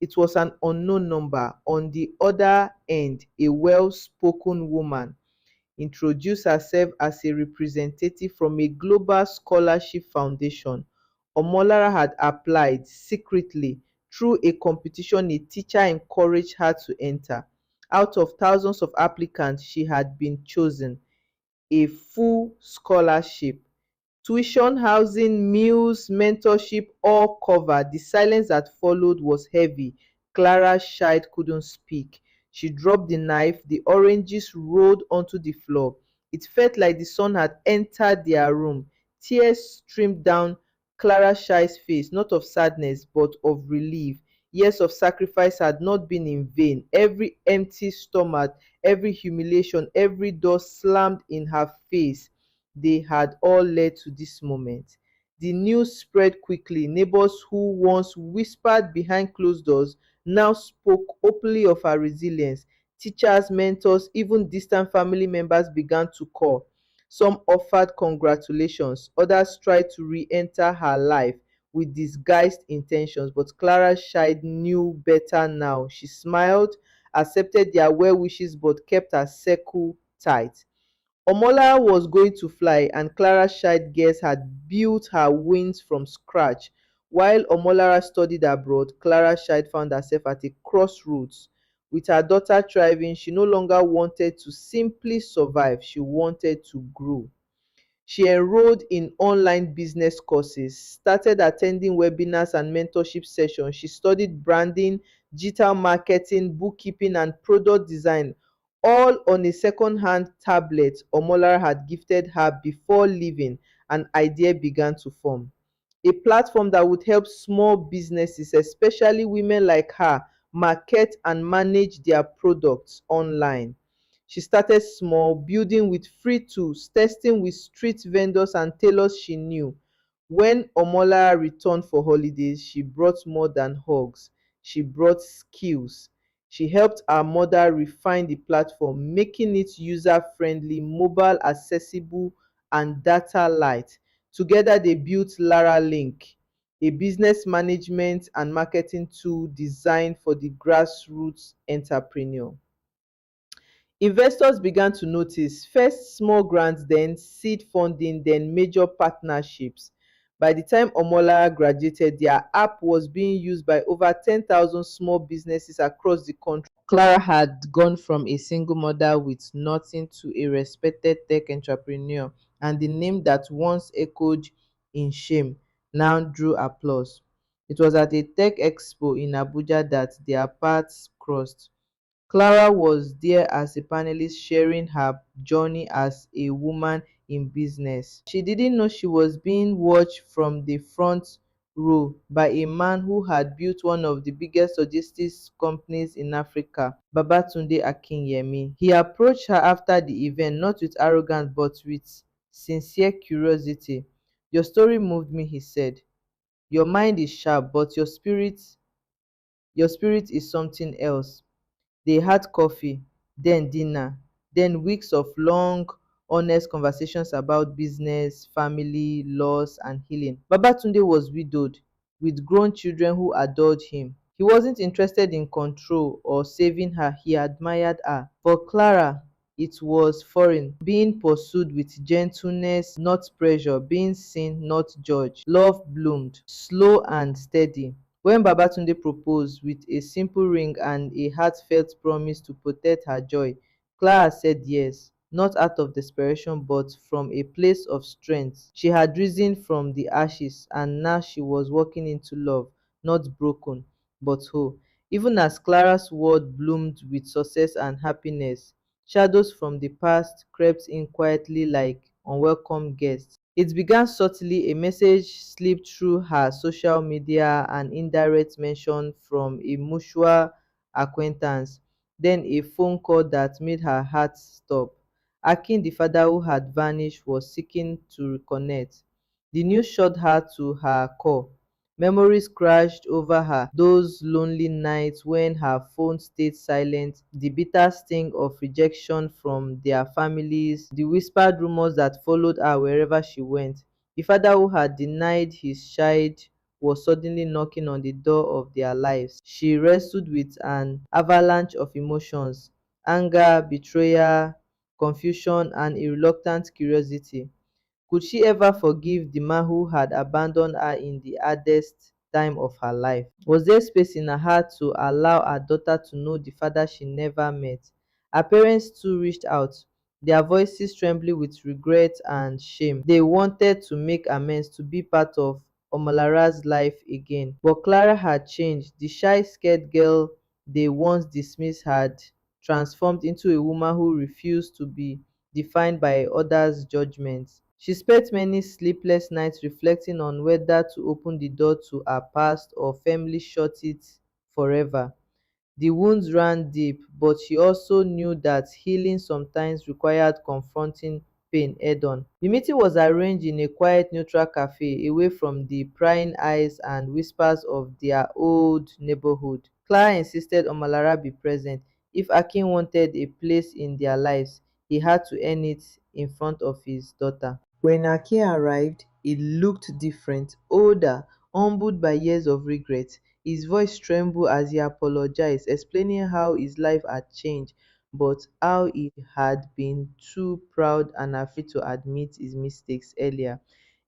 It was an unknown number. On the other end, a well-spoken woman introduced herself as a representative from a global scholarship foundation. Omolara had applied secretly through a competition a teacher encouraged her to enter. Out of thousands of applicants, she had been chosen. A full scholarship, tuition, housing, meals, mentorship, all covered. The silence that followed was heavy. Clara Scheid couldn't speak. She dropped the knife. The oranges rolled onto the floor. It felt like the sun had entered their room. Tears streamed down Clara Scheid's face, not of sadness, but of relief. Years of sacrifice had not been in vain. Every empty stomach, every humiliation, every door slammed in her face, they had all led to this moment. The news spread quickly. Neighbors who once whispered behind closed doors now spoke openly of her resilience. Teachers, mentors, even distant family members began to call. Some offered congratulations, others tried to re enter her life with disguised intentions, but Clara Scheid knew better now. She smiled, accepted their well wishes, but kept her circle tight. Omolara was going to fly, and Clara Scheid Guess had built her wings from scratch. While Omolara studied abroad, Clara Scheid found herself at a crossroads. With her daughter thriving, she no longer wanted to simply survive, she wanted to grow. She enrolled in online business courses, started attending webinars and mentorship sessions. She studied branding, digital marketing, bookkeeping, and product design, all on a second-hand tablet Omolara had gifted her before leaving. An idea began to form. A platform that would help small businesses, especially women like her, market and manage their products online. She started small, building with free tools, testing with street vendors and tailors she knew. When Omola returned for holidays, she brought more than hugs. She brought skills. She helped her mother refine the platform, making it user friendly, mobile accessible, and data light. Together, they built Lara Link, a business management and marketing tool designed for the grassroots entrepreneur. Investors began to notice, first small grants, then seed funding, then major partnerships. By the time Omolara graduated, their app was being used by over 10,000 small businesses across the country. Clara had gone from a single mother with nothing to a respected tech entrepreneur, and the name that once echoed in shame now drew applause. It was at a tech expo in Abuja that their paths crossed. Clara was there as a panelist sharing her journey as a woman in business. She didn't know she was being watched from the front row by a man who had built one of the biggest logistics companies in Africa, Babatunde Akinyemi. He approached her after the event not with arrogance but with sincere curiosity. "Your story moved me," he said. "Your mind is sharp, but your spirit is something else." They had coffee, then dinner, then weeks of long, honest conversations about business, family, loss, and healing. Babatunde was widowed, with grown children who adored him. He wasn't interested in control or saving her, he admired her. For Clara, it was foreign, being pursued with gentleness, not pressure, being seen, not judged. Love bloomed, slow and steady. When Babatunde proposed with a simple ring and a heartfelt promise to protect her joy, Clara said yes, not out of desperation but from a place of strength. She had risen from the ashes and now she was walking into love, not broken, but whole. Even as Clara's world bloomed with success and happiness, shadows from the past crept in quietly like unwelcome guests. It began subtly. A message slipped through her social media, an indirect mention from a mutual acquaintance, then a phone call that made her heart stop. Akin, the father who had vanished, was seeking to reconnect. The news shocked her to her core. Memories crashed over her, those lonely nights when her phone stayed silent, the bitter sting of rejection from their families, the whispered rumors that followed her wherever she went. The father who had denied his child was suddenly knocking on the door of their lives. She wrestled with an avalanche of emotions: anger, betrayal, confusion, and a reluctant curiosity. Could she ever forgive the man who had abandoned her in the hardest time of her life? Was there space in her heart to allow her daughter to know the father she never met? Her parents too reached out, their voices trembling with regret and shame. They wanted to make amends, to be part of Omolara's life again. But Clara had changed. The shy, scared girl they once dismissed had transformed into a woman who refused to be defined by others' judgments. She spent many sleepless nights reflecting on whether to open the door to her past or firmly shut it forever. The wounds ran deep, but she also knew that healing sometimes required confronting pain head on. The meeting was arranged in a quiet, neutral cafe away from the prying eyes and whispers of their old neighborhood. Clara insisted Omolara be present. If Akin wanted a place in their lives, he had to earn it in front of his daughter. When Ake arrived, he looked different, older, humbled by years of regret. His voice trembled as he apologized, explaining how his life had changed, but how he had been too proud and afraid to admit his mistakes earlier.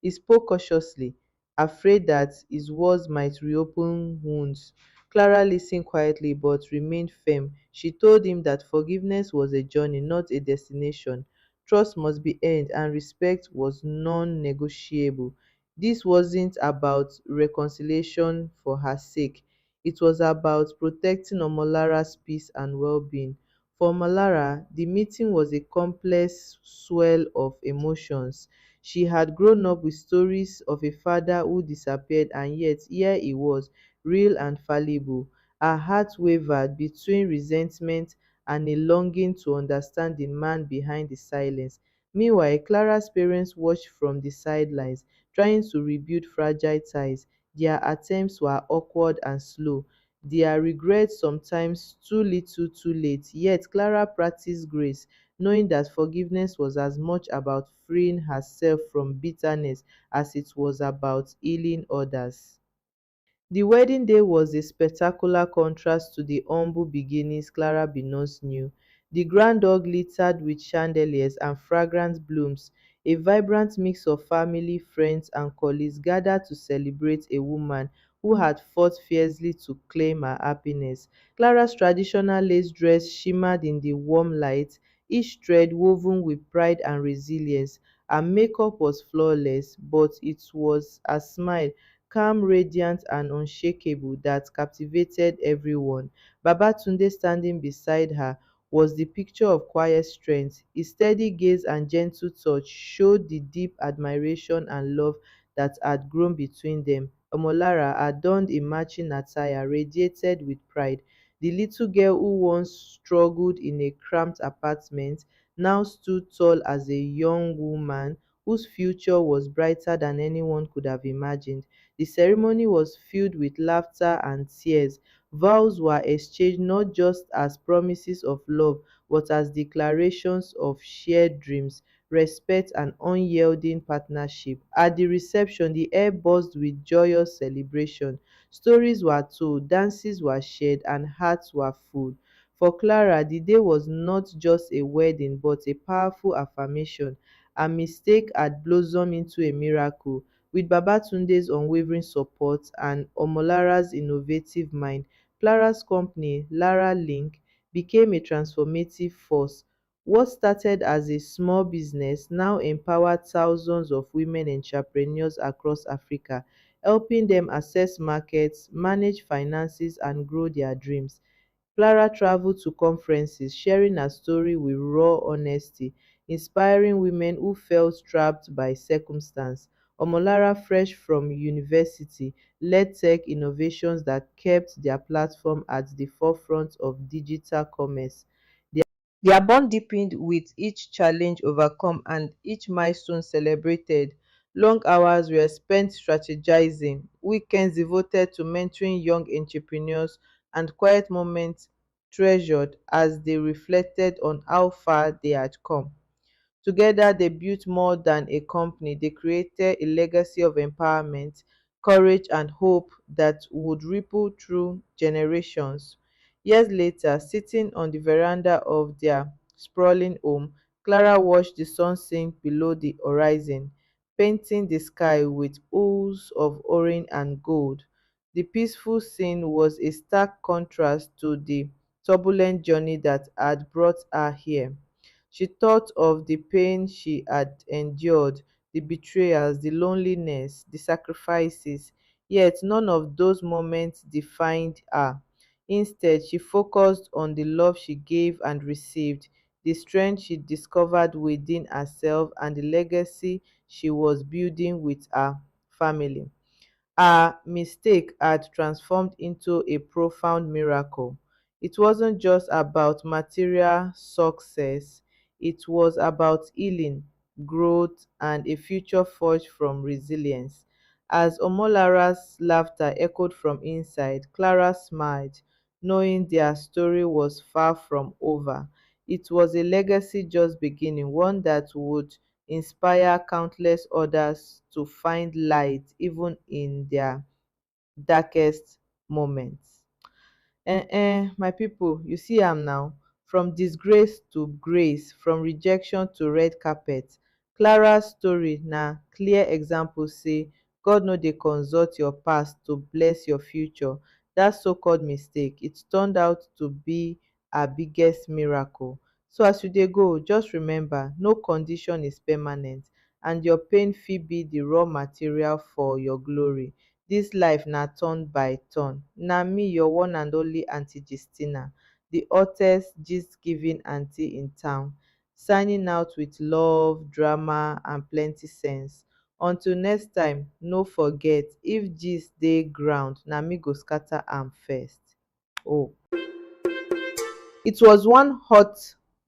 He spoke cautiously, afraid that his words might reopen wounds. Clara listened quietly but remained firm. She told him that forgiveness was a journey, not a destination. Trust must be earned, and respect was non negotiable. This wasn't about reconciliation for her sake, it was about protecting Omolara's peace and well being. For Omolara, the meeting was a complex swell of emotions. She had grown up with stories of a father who disappeared, and yet here he was, real and fallible. Her heart wavered between resentment and a longing to understand the man behind the silence. Meanwhile, Clara's parents watched from the sidelines, trying to rebuild fragile ties. Their attempts were awkward and slow, their regrets sometimes too little too late. Yet Clara practiced grace, knowing that forgiveness was as much about freeing herself from bitterness as it was about healing others. The wedding day was a spectacular contrast to the humble beginnings Clara Binons knew. The grand hall glittered with chandeliers and fragrant blooms. A vibrant mix of family, friends, and colleagues gathered to celebrate a woman who had fought fiercely to claim her happiness. Clara's traditional lace dress shimmered in the warm light, each thread woven with pride and resilience. Her makeup was flawless, but it was a smile, calm, radiant, and unshakable, that captivated everyone. Babatunde, standing beside her, was the picture of quiet strength. His steady gaze and gentle touch showed the deep admiration and love that had grown between them. Omolara, adorned in matching attire, radiated with pride. The little girl who once struggled in a cramped apartment now stood tall as a young woman whose future was brighter than anyone could have imagined. The ceremony was filled with laughter and tears. Vows were exchanged not just as promises of love, but as declarations of shared dreams, respect, and unyielding partnership. At the reception, the air buzzed with joyous celebration. Stories were told, dances were shared, and hearts were full. For Clara, the day was not just a wedding but a powerful affirmation. A mistake had blossomed into a miracle. With Babatunde's unwavering support and Omolara's innovative mind, Clara's company, Lara Link, became a transformative force. What started as a small business now empowered thousands of women entrepreneurs across Africa, helping them access markets, manage finances, and grow their dreams. Clara traveled to conferences, sharing her story with raw honesty, inspiring women who felt trapped by circumstance. Omolara, fresh from university, led tech innovations that kept their platform at the forefront of digital commerce. Their bond deepened with each challenge overcome and each milestone celebrated. Long hours were spent strategizing, weekends devoted to mentoring young entrepreneurs, and quiet moments treasured as they reflected on how far they had come. Together, they built more than a company, they created a legacy of empowerment, courage, and hope that would ripple through generations. Years later, sitting on the veranda of their sprawling home, Clara watched the sun sink below the horizon, painting the sky with hues of orange and gold. The peaceful scene was a stark contrast to the turbulent journey that had brought her here. She thought of the pain she had endured, the betrayals, the loneliness, the sacrifices, yet none of those moments defined her. Instead, she focused on the love she gave and received, the strength she discovered within herself, and the legacy she was building with her family. Her mistake had transformed into a profound miracle. It wasn't just about material success, it was about healing. growth, and a future forged from resilience. As Omolara's laughter echoed from inside, Clara smiled, knowing their story was far from over. It was a legacy just beginning, one that would inspire countless others to find light even in their darkest moments. My people, you see am now. From disgrace to grace, from rejection to red carpet. Clara's story na clear example say God no dey consult your past to bless your future. Dat so-called mistake, it turned out to be her biggest miracle. So as you dey go, just remember, no condition is permanent, and your pain fit be the raw material for your glory. Dis life na turn by turn. Na me, your one and only Aunty Gistina, the hottest gist giving aunty in town, signing out with love, drama, and plenty sense. Until next time, no forget, if gist dey ground, na me go scatter am first. Oh. It was one hot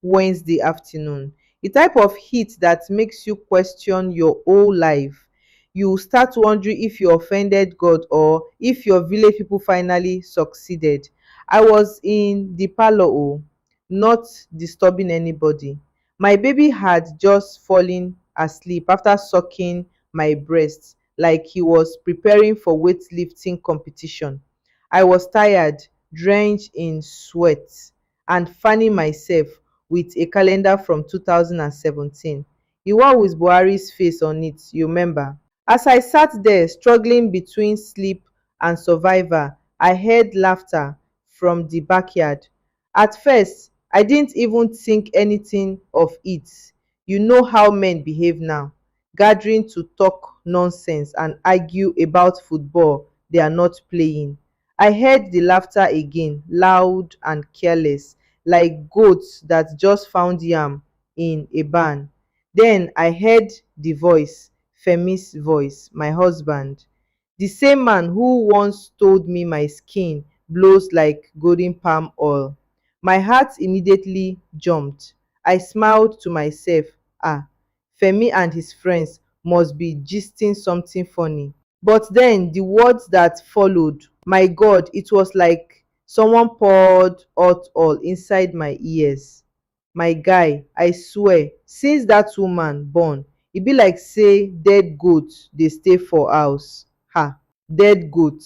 Wednesday afternoon, the type of heat that makes you question your whole life. You start wondering if you offended God or if your village people finally succeeded. I was in the parlor, oh, not disturbing anybody. My baby had just fallen asleep after sucking my breast like he was preparing for weightlifting competition. I was tired, drenched in sweat, and fanning myself with a calendar from 2017. The one with Buhari's face on it, you remember? As I sat there struggling between sleep and survival, I heard laughter from the backyard. At first, I didn't even think anything of it. You know how men behave now, gathering to talk nonsense and argue about football they are not playing. I heard the laughter again, loud and careless, like goats that just found yam in a barn. Then I heard the voice, Femi's voice, my husband, the same man who once told me my skin blows like golden palm oil. My heart immediately jumped. I smiled to myself. Ah, Femi and his friends must be gisting something funny. But then the words that followed, my God, it was like someone poured hot oil inside my ears. My guy, I swear, since dat woman born, e be like say dead goat dey stay for house. Ha! Dead goat.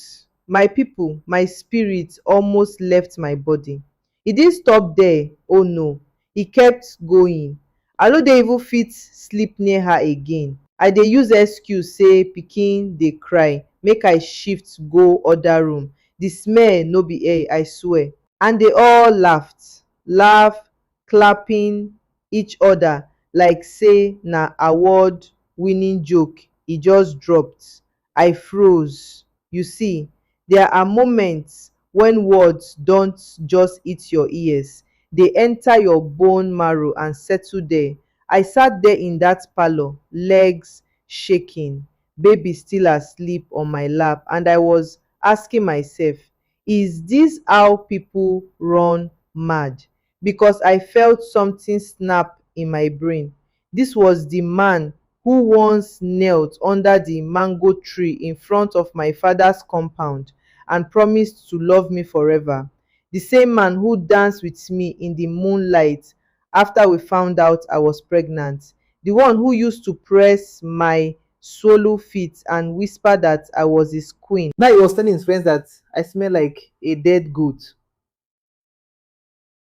My people, my spirit almost left my body. E didn't stop there, oh no, e kept going. I no dey even fit sleep near her again. I dey use excuse say pikin dey cry make I shift go other room. The smell no be air, I swear. And they all laugh, clapping each other like say na award winning joke e just dropped. I froze. You see, there are moments when words don't just hit your ears, they enter your bone marrow and settle there. I sat there in that parlor, legs shaking, baby still asleep on my lap, and I was asking myself, is this how people run mad? Because I felt something snap in my brain. This was the man who once knelt under the mango tree in front of my father's compound and promised to love me forever. The same man who danced with me in the moonlight after we found out I was pregnant. The one who used to press my swallow feet and whisper that I was his queen. Now he was telling his friends that I smell like a dead goat.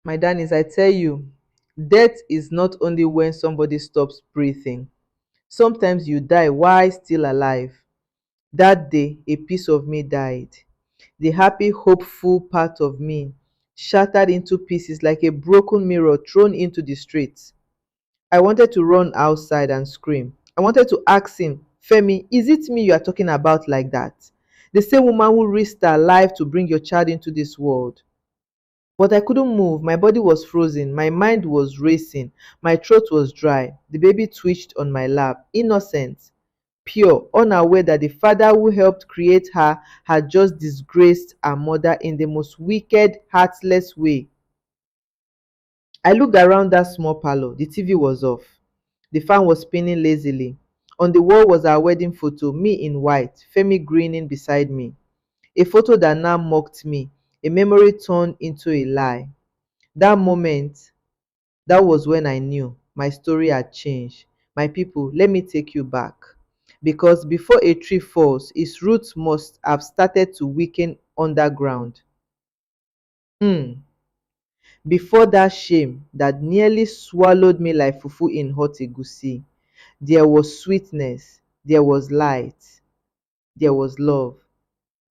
My darlings, I tell you, death is not only when somebody stops breathing. Sometimes you die while still alive. That day, a piece of me died. The happy, hopeful part of me shattered into pieces like a broken mirror thrown into the street. I wanted to run outside and scream. I wanted to ask him, Femi, is it me you are talking about like that? The same woman who risked her life to bring your child into this world. But I couldn't move. My body was frozen. My mind was racing. My throat was dry. The baby twitched on my lap, innocent, pure, unaware that the father who helped create her had just disgraced her mother in the most wicked, heartless way. I looked around that small parlor. The TV was off. The fan was spinning lazily. On the wall was our wedding photo, me in white, Femi grinning beside me. A photo that now mocked me, a memory turned into a lie. That moment, that was when I knew my story had changed. My people, let me take you back. Because before a tree falls, its roots must have started to weaken underground. Hmm. Before that shame that nearly swallowed me like fufu in hot egusi, there was sweetness, there was light, there was love.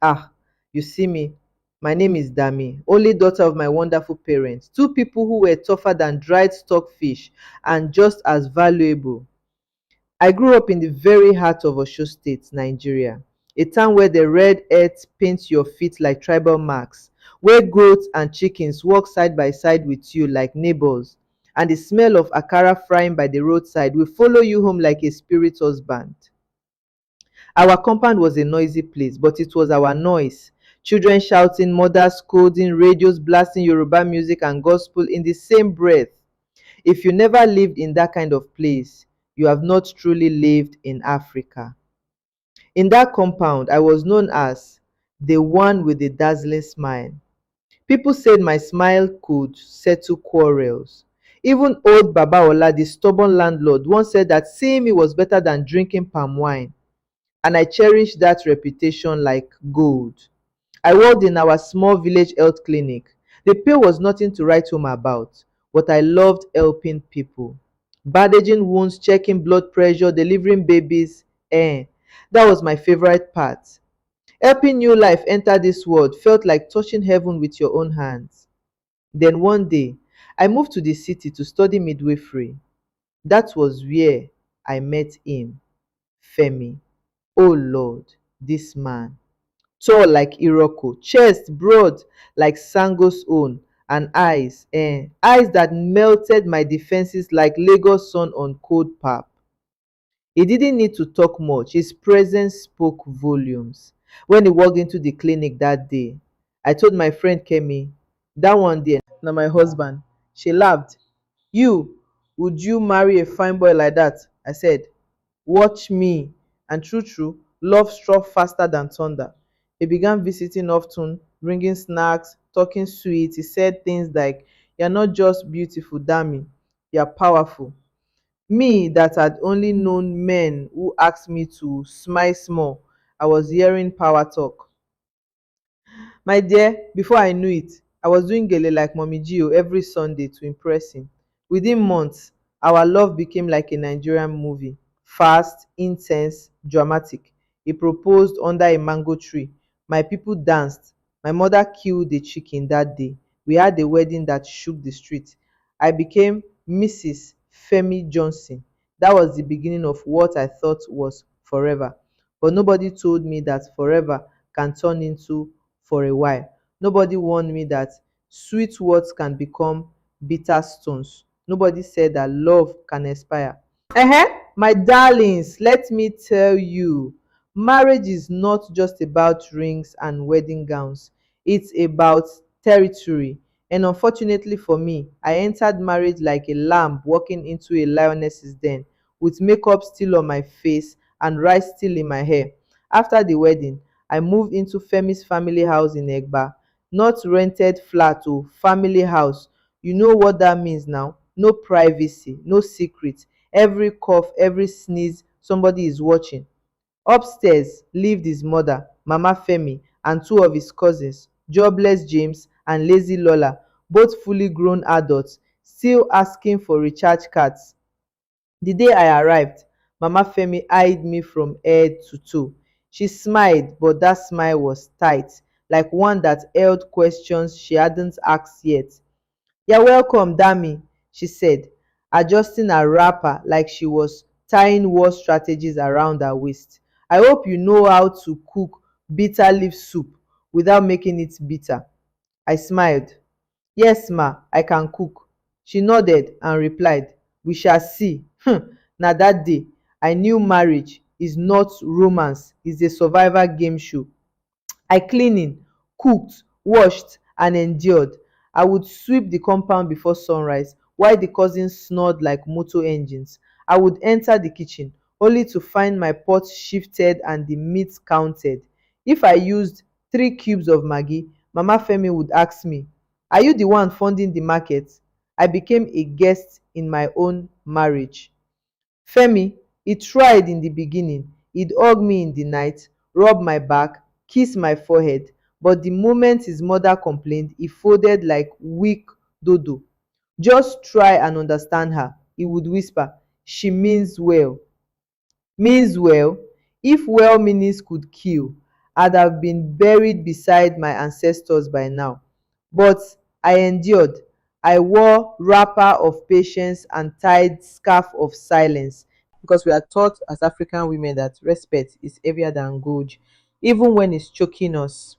Ah, you see me. My name is Dami, only daughter of my wonderful parents, two people who were tougher than dried stockfish and just as valuable. I grew up in the very heart of Osho State, Nigeria, a town where the red earth paints your feet like tribal marks, where goats and chickens walk side by side with you like neighbors, and the smell of akara frying by the roadside will follow you home like a spirit husband. Our compound was a noisy place, but it was our noise. Children shouting, mothers scolding, radios blasting Yoruba music and gospel in the same breath. If you never lived in that kind of place, you have not truly lived in Africa. In that compound, I was known as the one with the dazzling smile. People said my smile could settle quarrels. Even old Baba Ola, the stubborn landlord, once said that seeing me was better than drinking palm wine, and I cherished that reputation like gold. I worked in our small village health clinic. The pay was nothing to write home about, but I loved helping people. Bandaging wounds, checking blood pressure, delivering babies. That was my favorite part. Helping new life enter this world felt like touching heaven with your own hands. Then one day, I moved to the city to study midwifery. That was where I met him, Femi. Oh Lord, this man. Tall like Iroko, chest broad like Sango's own, and eyes that melted my defenses like Lagos sun on cold pap. He didn't need to talk much, his presence spoke volumes. When he walked into the clinic that day, I told my friend Kemi, that one there, na my husband. She laughed. You, would you marry a fine boy like that? I said, watch me. And true, true, love struck faster than thunder. He began visiting often, bringing snacks, talking sweet. He said things like, you're not just beautiful, Dami, you're powerful. Me that had only known men who asked me to smile small, I was hearing power talk. My dear, before I knew it, I was doing gele like Mommy Gio every Sunday to impress him. Within months, our love became like a Nigerian movie, fast, intense, dramatic. He proposed under a mango tree. My people danced. My mother killed the chicken that day. We had a wedding that shook the street. I became Mrs. Femi Johnson. That was the beginning of what I thought was forever. But nobody told me that forever can turn into for a while. Nobody warned me that sweet words can become bitter stones. Nobody said that love can expire. My darlings, let me tell you, marriage is not just about rings and wedding gowns, it's about territory. And unfortunately for me, I entered marriage like a lamb walking into a lioness's den, with makeup still on my face and rice still in my hair. After the wedding, I moved into Femi's family house in Egba, not rented flat o, family house. You know what that means now? No privacy, no secret. Every cough, every sneeze, somebody is watching. Upstairs lived his mother, Mama Femi, and two of his cousins, jobless James and lazy Lola, both fully grown adults, still asking for recharge cards. The day I arrived, Mama Femi eyed me from head to toe. She smiled, but that smile was tight, like one that held questions she hadn't asked yet. You're welcome, Dami, she said, adjusting her wrapper like she was tying war strategies around her waist. I hope you know how to cook bitter leaf soup without making it bitter. I smiled. Yes, ma, I can cook. She nodded and replied, we shall see. Na that day, I knew marriage is not romance, it's a survival game show. I cleaned, cooked, washed, and endured. I would sweep the compound before sunrise while the cousins snored like motor engines. I would enter the kitchen only to find my pot shifted and the meat counted. If I used 3 cubes of Maggi, Mama Femi would ask me, "Are you the one funding the market?" I became a guest in my own marriage. Femi, he tried in the beginning. He'd hug me in the night, rub my back, kiss my forehead, but the moment his mother complained, he folded like weak dodo. "Just try and understand her," he would whisper. "She means well." Means well? If well meanings could kill, I'd have been buried beside my ancestors by now. But I endured. I wore wrapper of patience and tied scarf of silence, because we are taught as African women that respect is heavier than gold, even when it's choking us.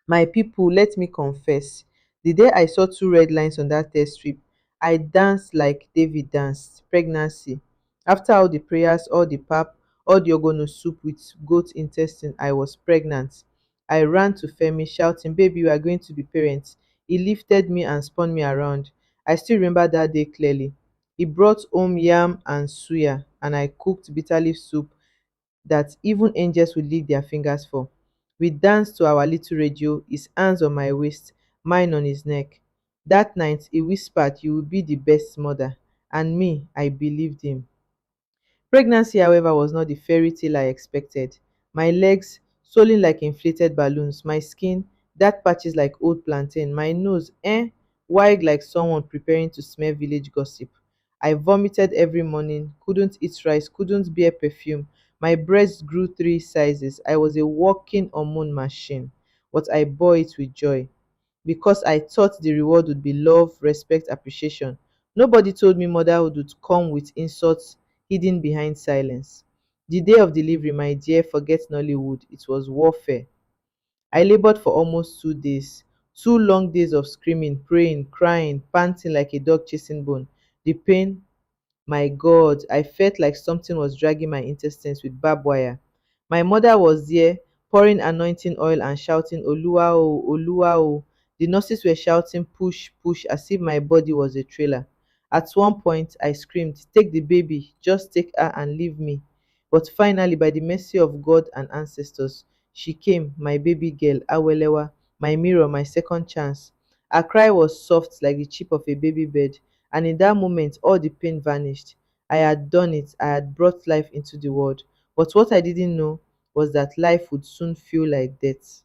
My people, let me confess, the day I saw two red lines on that test strip, I danced like David danced. Pregnancy. After all the prayers, all the pap, all the ogbono soup with goat intestine, I was pregnant. I ran to Femi shouting, "Baby, you are going to be parents." He lifted me and spun me around. I still remember that day clearly. He brought home yam and suya, and I cooked bitter leaf soup that even angels would lick their fingers for. We danced to our little radio, his hands on my waist, mine on his neck. That night, he whispered, "You will be the best mother." And me, I believed him. Pregnancy, however, was not the fairy tale I expected. My legs swollen like inflated balloons, my skin dark patches like old plantain, my nose wide like someone preparing to smell village gossip. I vomited every morning, couldn't eat rice, couldn't bear perfume. My breast grew 3 sizes. I was a walking hormone machine, but I bore it with joy because I thought the reward would be love, respect, appreciation. Nobody told me motherhood would come with insults hidden behind silence. The day of delivery, my dear, forget Nollywood. It was warfare. I labored for almost 2 days. 2 long days of screaming, praying, crying, panting like a dog chasing bone. The pain, my God, I felt like something was dragging my intestines with barbed wire. My mother was there, pouring anointing oil and shouting, "Oluwa o, Oluwa o." The nurses were shouting, "Push, push," as if my body was a trailer. At one point, I screamed, "Take the baby, just take her and leave me." But finally, by the mercy of God and ancestors, she came, my baby girl, Awelewa, my mirror, my second chance. Her cry was soft like the chip of a baby bird, and in that moment, all the pain vanished. I had done it, I had brought life into the world. But what I didn't know was that life would soon feel like death.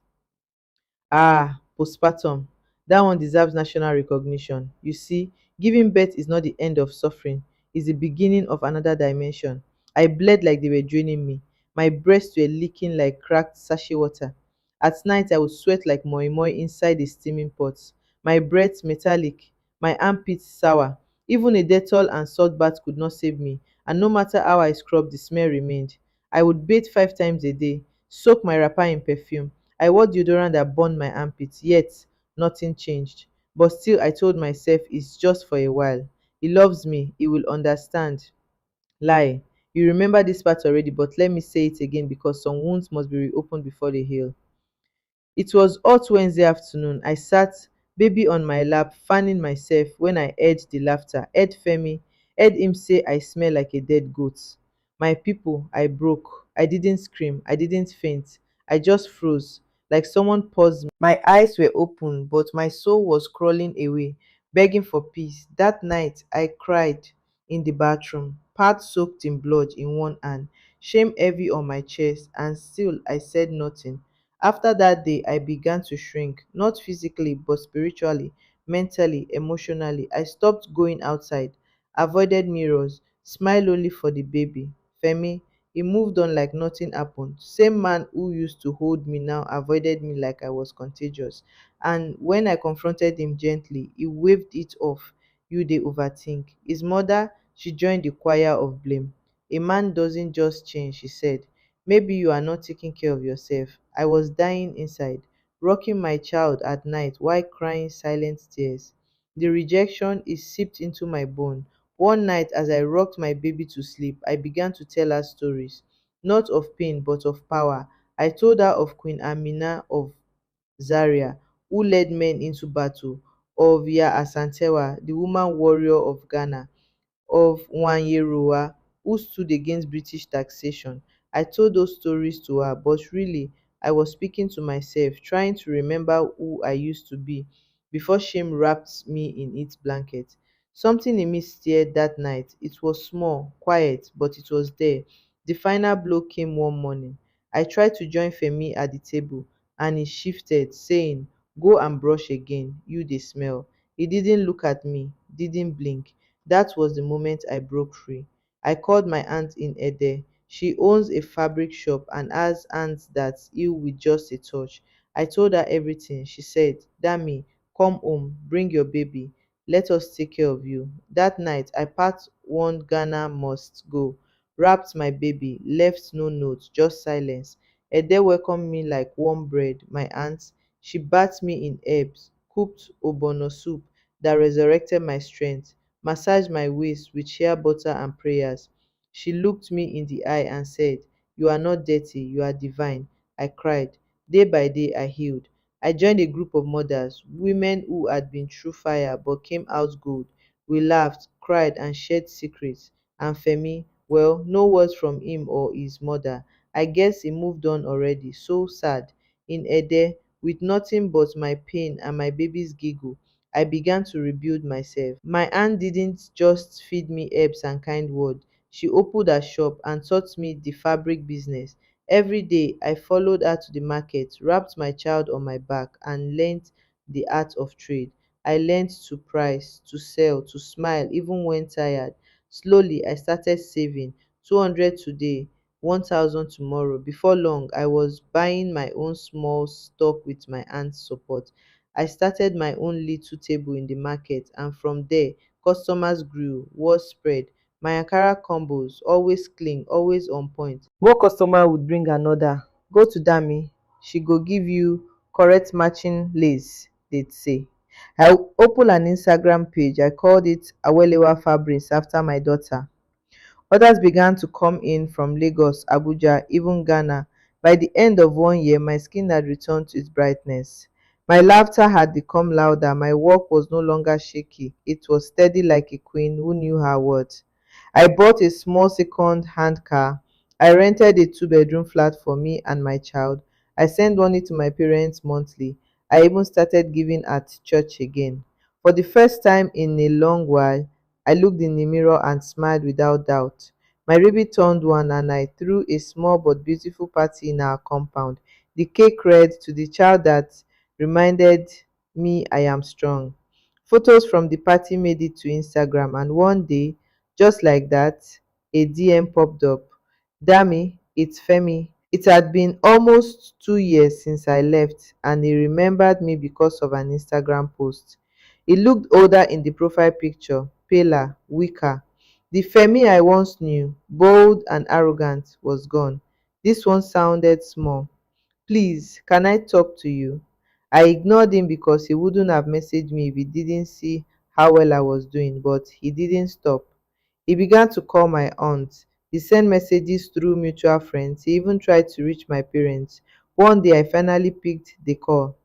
Ah, postpartum. That one deserves national recognition. You see, giving birth is not the end of suffering, it's the beginning of another dimension. I bled like they were draining me. My breasts were leaking like cracked sachet water. At night, I would sweat like moi moi inside the steaming pot. My breath metallic, my armpits sour. Even a Dettol and salt bath could not save me, and no matter how I scrubbed, the smell remained. I would bathe 5 times a day, soak my wrapper in perfume. I wore deodorant that burned my armpits, yet nothing changed. But still, I told myself it's just for a while. He loves me, he will understand. Lie. You remember this part already, but let me say it again because some wounds must be reopened before they heal. It was hot Wednesday afternoon. I sat, baby on my lap, fanning myself when I heard the laughter, heard Femi, heard him say I smell like a dead goat. My people, I broke. I didn't scream. I didn't faint. I just froze, like someone paused me. My eyes were open, but my soul was crawling away, begging for peace. That night, I cried in the bathroom, part soaked in blood in one hand, shame heavy on my chest, and still I said nothing. After that day, I began to shrink, not physically, but spiritually, mentally, emotionally. I stopped going outside, avoided mirrors, smiled only for the baby. Femi, he moved on like nothing happened. Same man who used to hold me now avoided me like I was contagious. And when I confronted him gently, he waved it off. "You they overthink." His mother, she joined the choir of blame. "A man doesn't just change," she said. "Maybe you are not taking care of yourself." I was dying inside, rocking my child at night while crying silent tears. The rejection is seeped into my bone. One night, as I rocked my baby to sleep, I began to tell her stories, not of pain, but of power. I told her of Queen Amina of Zaria, who led men into battle, of Ya Asantewa, the woman warrior of Ghana, of Wanyerowa who stood against British taxation. I told those stories to her, but really, I was speaking to myself, trying to remember who I used to be before shame wrapped me in its blanket. Something in me stirred that night. It was small, quiet, but it was there. The final blow came one morning. I tried to join Femi at the table, and he shifted, saying, "Go and brush again, you dey smell." He didn't look at me, didn't blink. That was the moment I broke free. I called my aunt in Ede. She owns a fabric shop and has hands that heal with just a touch. I told her everything. She said, "Dami, come home, bring your baby. Let us take care of you." That night, I packed one Ghana must go, wrapped my baby, left no note, just silence. Ede welcomed me like warm bread. My aunt, she bathed me in herbs, cooked ogbono soup that resurrected my strength, massaged my waist with shea butter and prayers. She looked me in the eye and said, "You are not dirty, you are divine." I cried. Day by day, I healed. I joined a group of mothers, women who had been through fire but came out gold. We laughed, cried, and shared secrets. And Femi, well, no words from him or his mother. I guess he moved on already. So sad. In Ede, with nothing but my pain and my baby's giggle, I began to rebuild myself. My aunt didn't just feed me herbs and kind words. She opened her shop and taught me the fabric business. Every day, I followed her to the market, wrapped my child on my back, and learned the art of trade. I learned to price, to sell, to smile, even when tired. Slowly, I started saving 200 today, 1,000 tomorrow. Before long, I was buying my own small stock with my aunt's support. I started my own little table in the market, and from there, customers grew, word spread. My Ankara combos, always clean, always on point. One customer would bring another. Go to Dami, she go give you correct matching lace, they'd say. I opened an Instagram page. I called it Awelewa Fabrics after my daughter. Others began to come in from Lagos, Abuja, even Ghana. By the end of 1 year, my skin had returned to its brightness. My laughter had become louder. My work was no longer shaky. It was steady like a queen who knew her worth. I bought a small second-hand car. I rented a two-bedroom flat for me and my child. I sent money to my parents monthly. I even started giving at church again. For the first time in a long while, I looked in the mirror and smiled without doubt. My baby turned one and I threw a small but beautiful party in our compound. The cake read, "To the child that reminded me I am strong." Photos from the party made it to Instagram, and one day, just like that, a DM popped up. "Dami, it's Femi." It had been almost 2 years since I left, and he remembered me because of an Instagram post. He looked older in the profile picture, paler, weaker. The Femi I once knew, bold and arrogant, was gone. This one sounded small. "Please, can I talk to you?" I ignored him because he wouldn't have messaged me if he didn't see how well I was doing, but he didn't stop. He began to call my aunt. He sent messages through mutual friends. He even tried to reach my parents. One day I finally picked the call.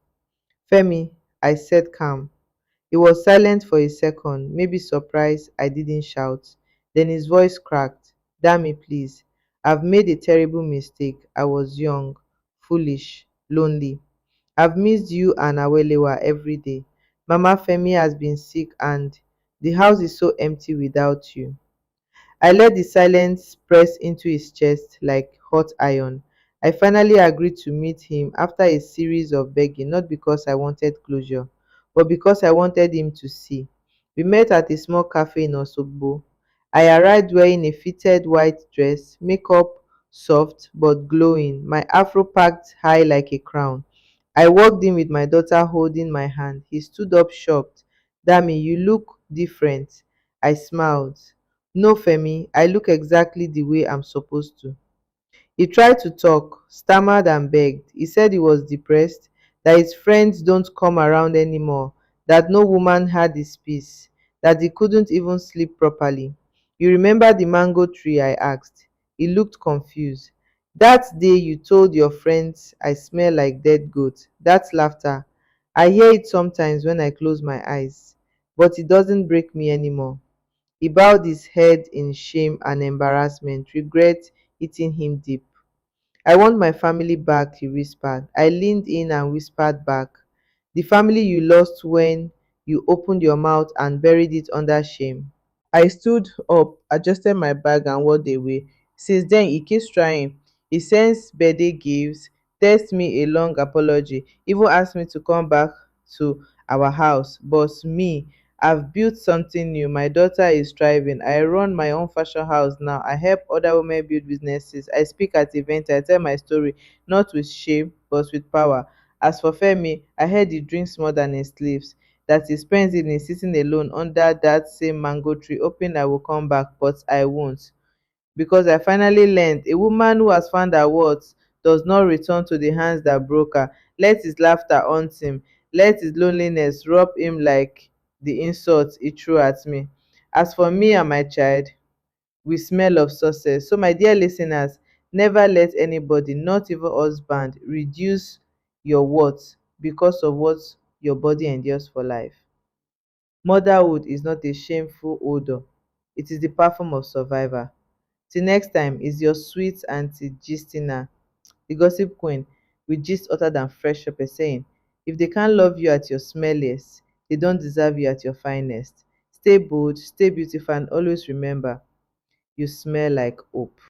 "Femi," I said calm. He was silent for a second, maybe surprised I didn't shout. Then his voice cracked. "Dami, please. I've made a terrible mistake. I was young, foolish, lonely. I've missed you and Awelewa every day. Mama Femi has been sick and the house is so empty without you." I let the silence press into his chest like hot iron. I finally agreed to meet him after a series of begging, not because I wanted closure, but because I wanted him to see. We met at a small cafe in Osogbo. I arrived wearing a fitted white dress, makeup soft but glowing, my afro packed high like a crown. I walked in with my daughter holding my hand. He stood up shocked. "Dami, you look different." I smiled. "No, Femi, I look exactly the way I'm supposed to." He tried to talk, stammered and begged. He said he was depressed, that his friends don't come around anymore, that no woman had his peace, that he couldn't even sleep properly. "You remember the mango tree?" I asked. He looked confused. "That day you told your friends I smell like dead goat." That laughter. I hear it sometimes when I close my eyes, but it doesn't break me anymore. He bowed his head in shame and embarrassment, regret eating him deep. I want my family back, he whispered. I leaned in and whispered back, the family you lost when you opened your mouth and buried it under shame. I stood up, adjusted my bag, and walked away. Since then, he keeps trying. He sends birthday gifts, texts me a long apology, even asked me to come back to our house. But me, I've built something new. My daughter is thriving. I run my own fashion house now. I help other women build businesses. I speak at events. I tell my story, not with shame, but with power. As for Femi, I heard he drinks more than he sleeps, that he spends evening sitting alone under that same mango tree, hoping I will come back, but I won't. Because I finally learned a woman who has found her worth does not return to the hands that broke her. Let his laughter haunt him. Let his loneliness rub him like the insults he threw at me. As for me and my child, we smell of success. So, my dear listeners, never let anybody, not even husband, reduce your worth because of what your body endures for life. Motherhood is not a shameful odor, it is the perfume of survivor. Till next time, is your sweet Aunty Gistina, the gossip queen, with gist other than fresh pepper, saying, if they can't love you at your smelliest, they don't deserve you at your finest. Stay bold, stay beautiful, and always remember, you smell like hope.